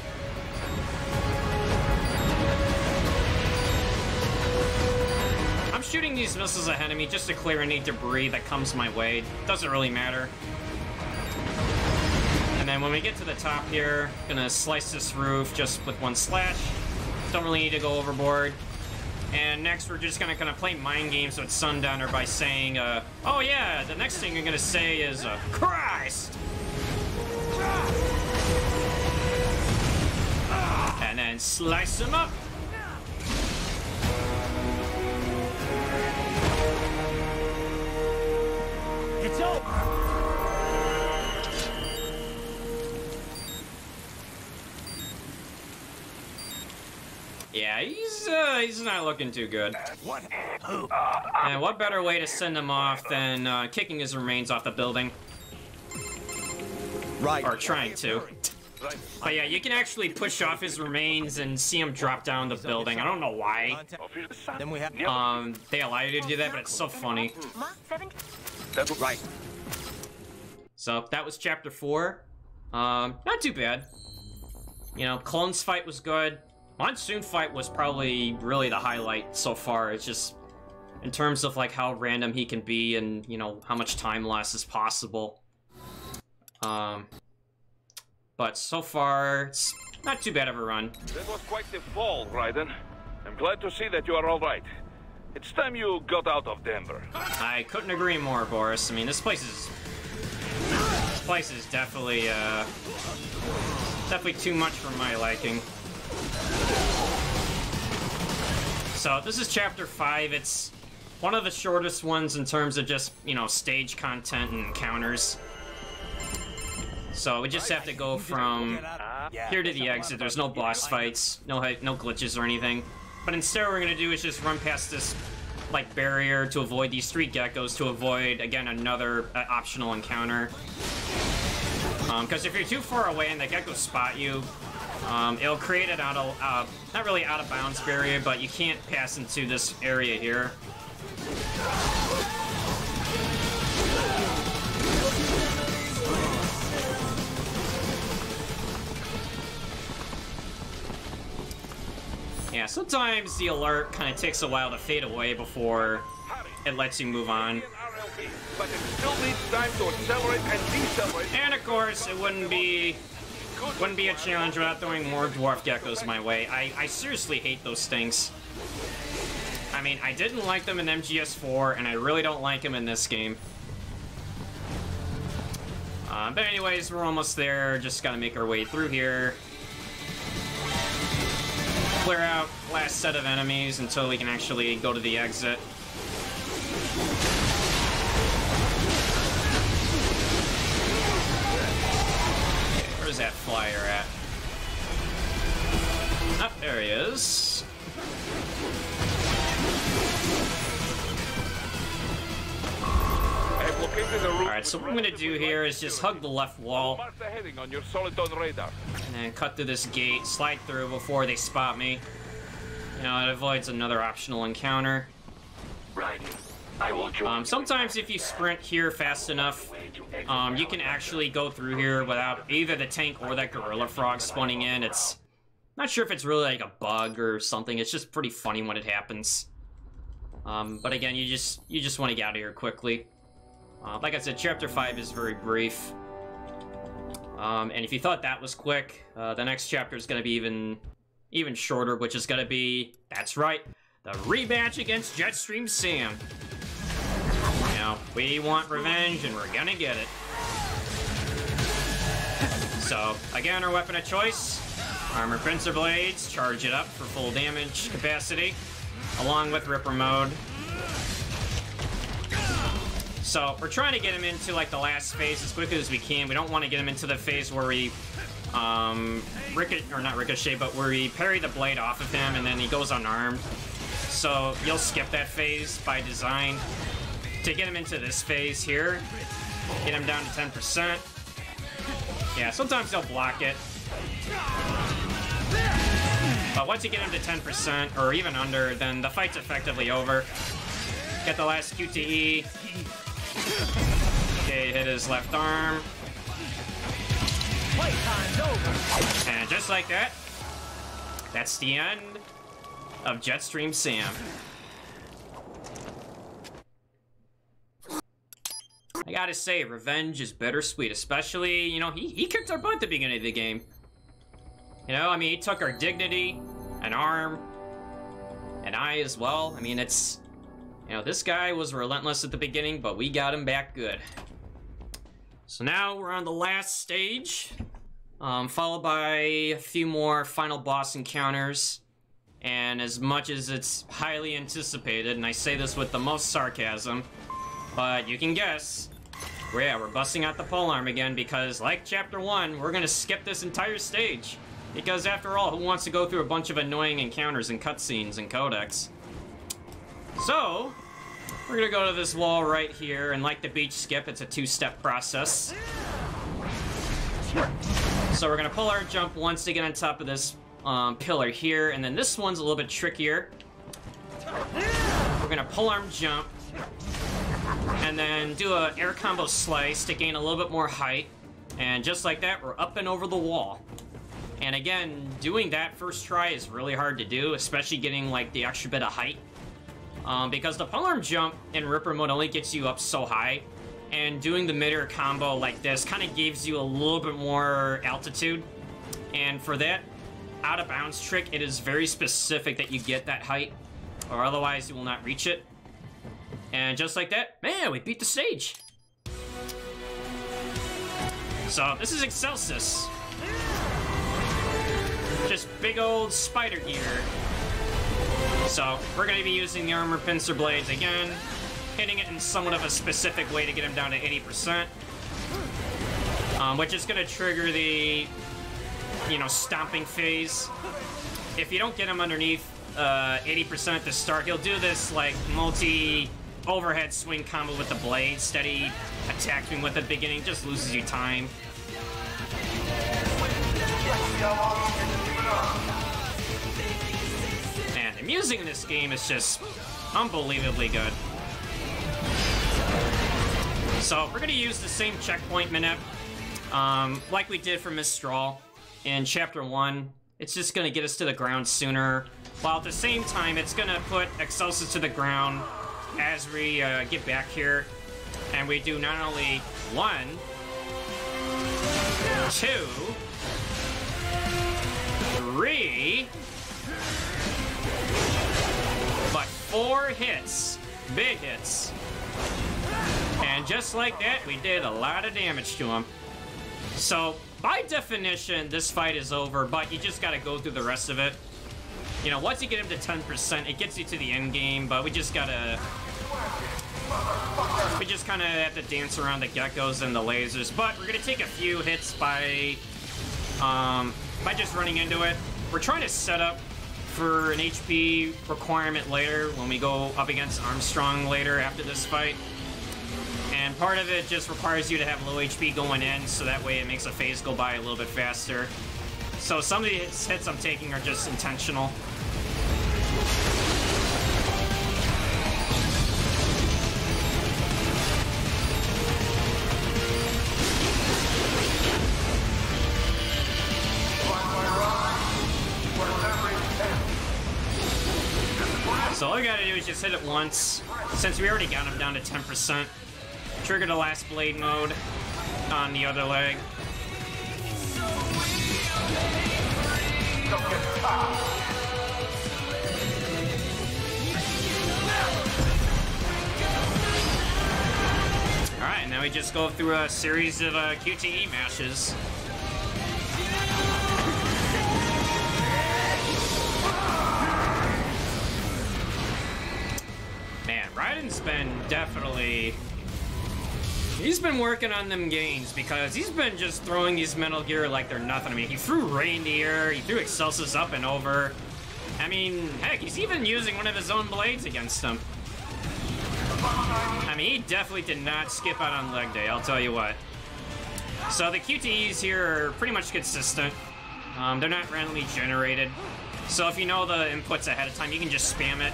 I'm shooting these missiles ahead of me just to clear any debris that comes my way. Doesn't really matter. And then when we get to the top here, gonna slice this roof just with one slash. Don't really need to go overboard. And next we're just gonna kind of play mind games with Sundowner by saying, oh yeah, the next thing you're gonna say is, Christ! And then slice him up. It's over. Yeah, he's not looking too good. And what better way to send him off than kicking his remains off the building? Right. Or trying to. But yeah, you can actually push off his remains and see him drop down the building. I don't know why. Then we have They allow you to do that, but it's so funny. That's right. So that was chapter 4. Not too bad. You know, Clone's fight was good. Monsoon fight was probably really the highlight so far. It's just in terms of like how random he can be and, you know, how much time loss is possible. But so far, it's not too bad of a run. That was quite the fall, Raiden. I'm glad to see that you are all right. It's time you got out of Denver. I couldn't agree more, Boris. I mean, this place is definitely, definitely too much for my liking. So this is chapter 5. It's one of the shortest ones in terms of just, you know, stage content and encounters. So we just have to go from here to the exit. There's no boss fights, no glitches or anything. But instead what we're gonna do is just run past this, like, barrier to avoid these 3 geckos, to avoid, again, another optional encounter. Because if you're too far away and the geckos spot you, it'll create an not really out of bounds barrier, but you can't pass into this area here. Yeah, sometimes the alert kind of takes a while to fade away before it lets you move on. But it still needs time to accelerate and decelerate. And of course, it wouldn't be a challenge without throwing more dwarf geckos my way. I seriously hate those things. I mean, I didn't like them in MGS4, and I really don't like them in this game. But anyways, we're almost there. Just gotta make our way through here. Clear out last set of enemies until we can actually go to the exit. Where's that flyer at? Oh, there he is. Alright, so what I'm gonna do here is just hug the left wall. Mark the heading on your Soliton radar. And then cut through this gate, slide through before they spot me. You know, it avoids another optional encounter. Right. I will join. Sometimes if you sprint here fast enough, you can actually go through here without either the tank or that gorilla frog spawning in. It's not sure if it's really like a bug or something. It's just pretty funny when it happens. But again, you just want to get out of here quickly. Like I said, Chapter 5 is very brief. And if you thought that was quick, the next chapter is going to be even shorter, which is going to be, that's right, the rematch against Jetstream Sam. You know, we want revenge, and we're gonna get it. So, again, our weapon of choice, Armor Pincer Blades, charge it up for full damage capacity, along with Ripper Mode. So, we're trying to get him into, like, the last phase as quickly as we can. We don't want to get him into the phase where we, ricochet, but where we parry the blade off of him and then he goes unarmed. So, you'll skip that phase by design to get him into this phase here. Get him down to 10%. Yeah, sometimes they'll block it. But once you get him to 10% or even under, then the fight's effectively over. Get the last QTE. Okay, hit his left arm. And just like that, that's the end of Jetstream Sam. I gotta say, revenge is bittersweet, especially, you know, he kicked our butt at the beginning of the game. You know, I mean, he took our dignity, an arm, an eye as well. I mean, it's, you know, this guy was relentless at the beginning, but we got him back good. So now we're on the last stage, followed by a few more final boss encounters. And as much as it's highly anticipated, and I say this with the most sarcasm, but you can guess, we're busting out the polearm again because, like Chapter 1, we're gonna skip this entire stage. Because after all, who wants to go through a bunch of annoying encounters and cutscenes and codecs? So, we're gonna go to this wall right here, and like the beach skip, it's a two-step process. So we're gonna pull our jump once to get on top of this pillar here, and then this one's a little bit trickier. We're gonna pull arm jump, and then do a air combo slice to gain a little bit more height. And just like that, we're up and over the wall. And again, doing that first try is really hard to do, especially getting like the extra bit of height. Because the polearm jump in Ripper mode only gets you up so high, and doing the mid-air combo like this kind of gives you a little bit more altitude. And for that out-of-bounds trick, it is very specific that you get that height, or otherwise you will not reach it. And just like that, man, we beat the stage. So this is Excelsis. Just big old spider gear. So we're going to be using the Armor Pincer Blades again, hitting it in somewhat of a specific way to get him down to 80%. Which is going to trigger the, you know, stomping phase. If you don't get him underneath 80% at the start, he'll do this, like, multi-overhead swing combo with the blade. Steady attacking with at the beginning, just loses you time. Man, the music in this game is just unbelievably good. So, we're going to use the same checkpoint minute, like we did for Minstrel in Chapter 1. It's just going to get us to the ground sooner, while at the same time, it's going to put Excelsis to the ground as we get back here. And we do not only 1, 2, 3, but 4 hits. Big hits. And just like that, we did a lot of damage to him. So, by definition, this fight is over, but you just gotta go through the rest of it. You know, once you get him to 10%, it gets you to the end game, but we just gotta... We just kind of have to dance around the geckos and the lasers, but we're gonna take a few hits by just running into it. We're trying to set up for an HP requirement later when we go up against Armstrong later after this fight. And part of it just requires you to have low HP going in, so that way it makes a phase go by a little bit faster. So some of these hits I'm taking are just intentional. So all we gotta do is just hit it once, since we already got him down to 10%. Trigger the last blade mode on the other leg. Alright, and now we just go through a series of QTE mashes. Man, Raiden's been definitely... He's been working on them gains, because he's been just throwing these Metal Gear like they're nothing. I mean, he threw Ray in the air, he threw Excelsis up and over. I mean, heck, he's even using one of his own blades against him. I mean, he definitely did not skip out on leg day, I'll tell you what. So the QTEs here are pretty much consistent. They're not randomly generated. So if you know the inputs ahead of time, you can just spam it.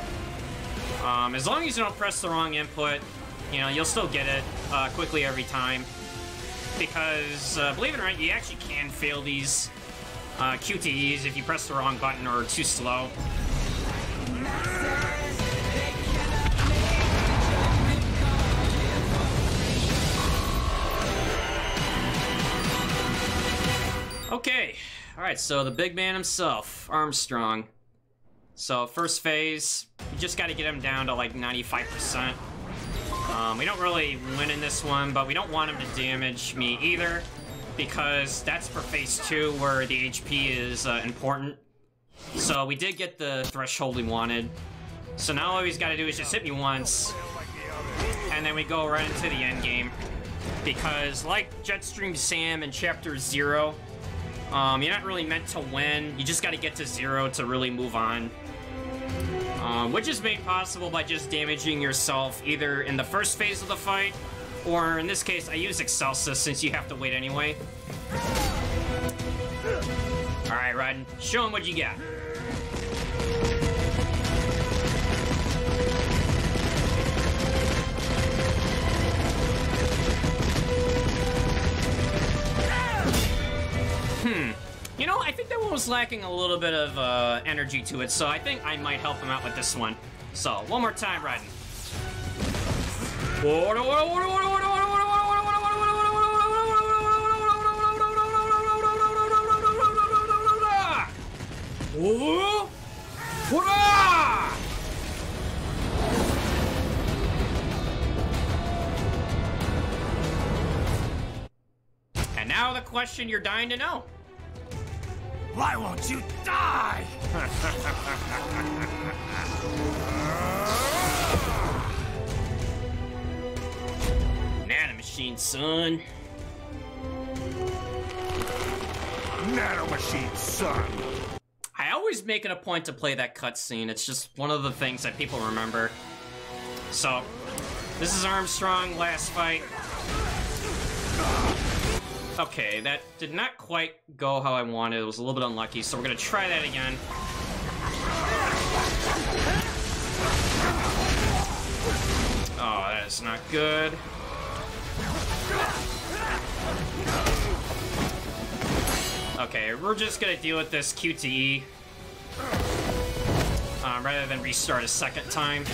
As long as you don't press the wrong input, you know, you'll still get it quickly every time. Because, believe it or not, you actually can fail these QTEs if you press the wrong button or too slow. Okay, alright, so the big man himself, Armstrong. So, first phase, you just gotta get him down to like 95%. We don't really win in this one, but we don't want him to damage me either, because that's for phase 2 where the HP is important. So we did get the threshold we wanted. So now all he's got to do is just hit me once, and then we go right into the end game. Because like Jetstream Sam in Chapter 0, you're not really meant to win. You just got to get to 0 to really move on. Which is made possible by just damaging yourself either in the first phase of the fight, or in this case, I use Excelsis since you have to wait anyway. Alright, Raiden, show him what you got. You know, I think that one was lacking a little bit of energy to it, so I think I might help him out with this one. So, one more time, Raiden. And now the question you're dying to know. Why won't you die? Nanomachine, son. Nanomachine, son. I always make it a point to play that cutscene. It's just one of the things that people remember. So, this is Armstrong, last fight. Okay, that did not quite go how I wanted. It was a little bit unlucky, so we're gonna try that again. Oh, that is not good. Okay, we're just gonna deal with this QTE. Rather than restart a second time.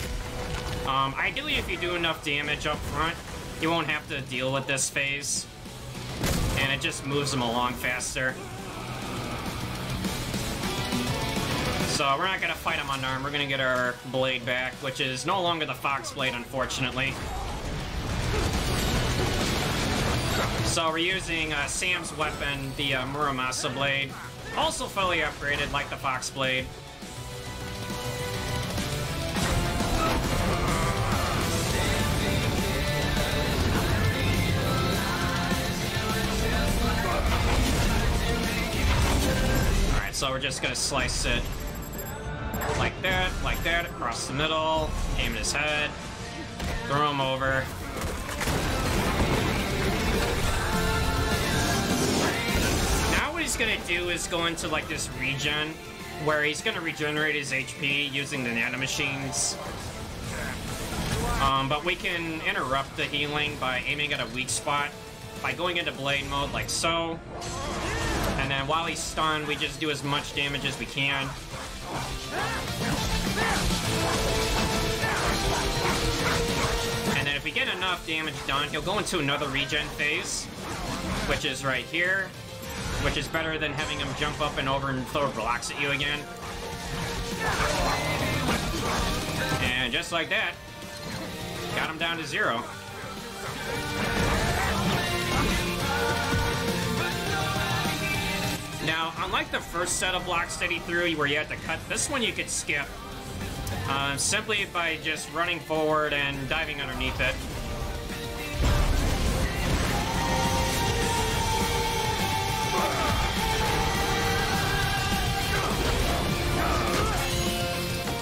Ideally, if you do enough damage up front, you won't have to deal with this phase. And it just moves them along faster. So we're not gonna fight him unarmed, we're gonna get our blade back, which is no longer the Fox blade, unfortunately. So we're using Sam's weapon, the Muramasa blade. Also fully upgraded like the Fox blade. Alright, so we're just gonna slice it like that, across the middle, aim at his head, throw him over. Now what he's gonna do is go into like this regen, where he's gonna regenerate his HP using the nanomachines. But we can interrupt the healing by aiming at a weak spot, by going into blade mode like so. And then while he's stunned, we just do as much damage as we can. And then if we get enough damage done, he'll go into another regen phase, which is right here, which is better than having him jump up and over and throw blocks at you again. And just like that, got him down to 0. Now, unlike the first set of blocks that he threw where you had to cut, this one you could skip. Simply by just running forward and diving underneath it.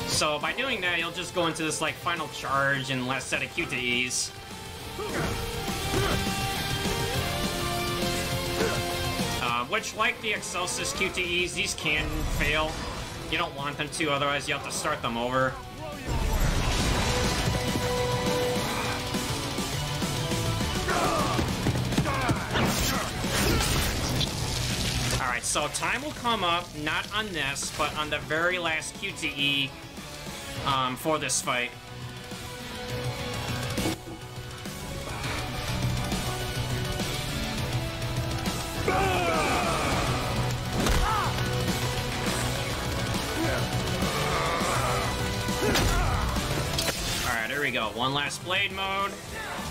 So by doing that, you'll just go into this like final charge and last set of QTEs. Which, like the Excelsis QTEs, these can fail. You don't want them to, otherwise you have to start them over. Alright, so time will come up, not on this, but on the very last QTE for this fight. Alright, here we go. One last blade mode.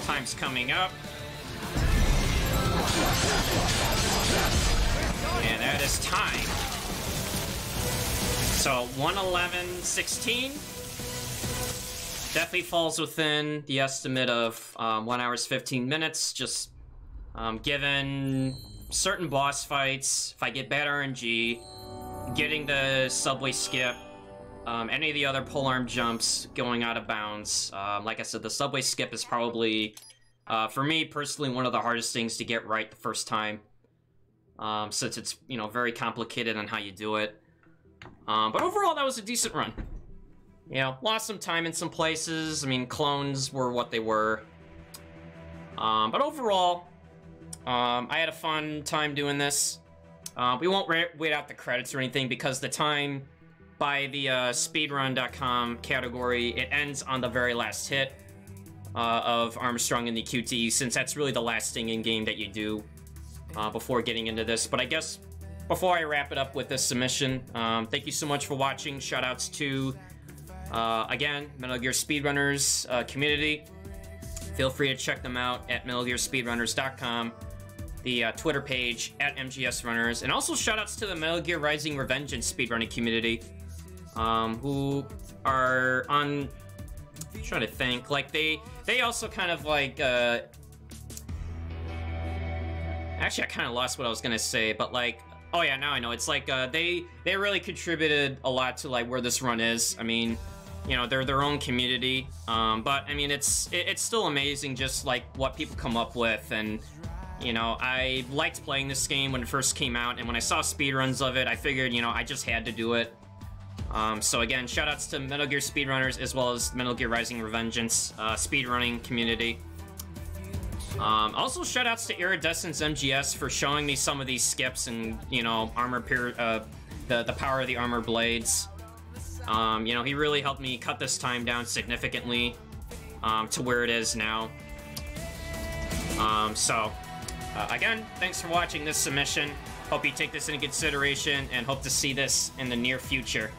Time's coming up. And that is time. So, 1:11:16. Definitely falls within the estimate of 1 hour 15 minutes. Just given certain boss fights, if I get bad RNG, getting the subway skip, any of the other polearm jumps going out of bounds. Like I said, the subway skip is probably, for me personally, one of the hardest things to get right the first time. Since it's, you know, very complicated on how you do it. But overall, that was a decent run. You know, lost some time in some places. I mean, clones were what they were. But overall, I had a fun time doing this. We won't wait out the credits or anything because the time by the Speedrun.com category, it ends on the very last hit of Armstrong in the QTE, since that's really the last thing in-game that you do before getting into this. But I guess before I wrap it up with this submission, thank you so much for watching. Shoutouts to, again, Metal Gear Speedrunners community. Feel free to check them out at MetalGearSpeedrunners.com, the Twitter page at MGSRunners, and also shoutouts to the Metal Gear Rising Revengeance speedrunning community, who are on. I'm trying to think, like they also kind of like. Actually, I kind of lost what I was gonna say, but like, oh yeah, now I know. It's like they really contributed a lot to like where this run is. I mean, you know, they're their own community, but I mean, it's still amazing just like what people come up with. And you know, I liked playing this game when it first came out, and when I saw speedruns of it, I figured, you know, I just had to do it. So again, shoutouts to Metal Gear Speedrunners as well as Metal Gear Rising Revengeance speedrunning community. Also shoutouts to Iridescence MGS for showing me some of these skips and, you know, the power of the armor blades. You know, he really helped me cut this time down significantly to where it is now. Again, thanks for watching this submission. Hope you take this into consideration and hope to see this in the near future.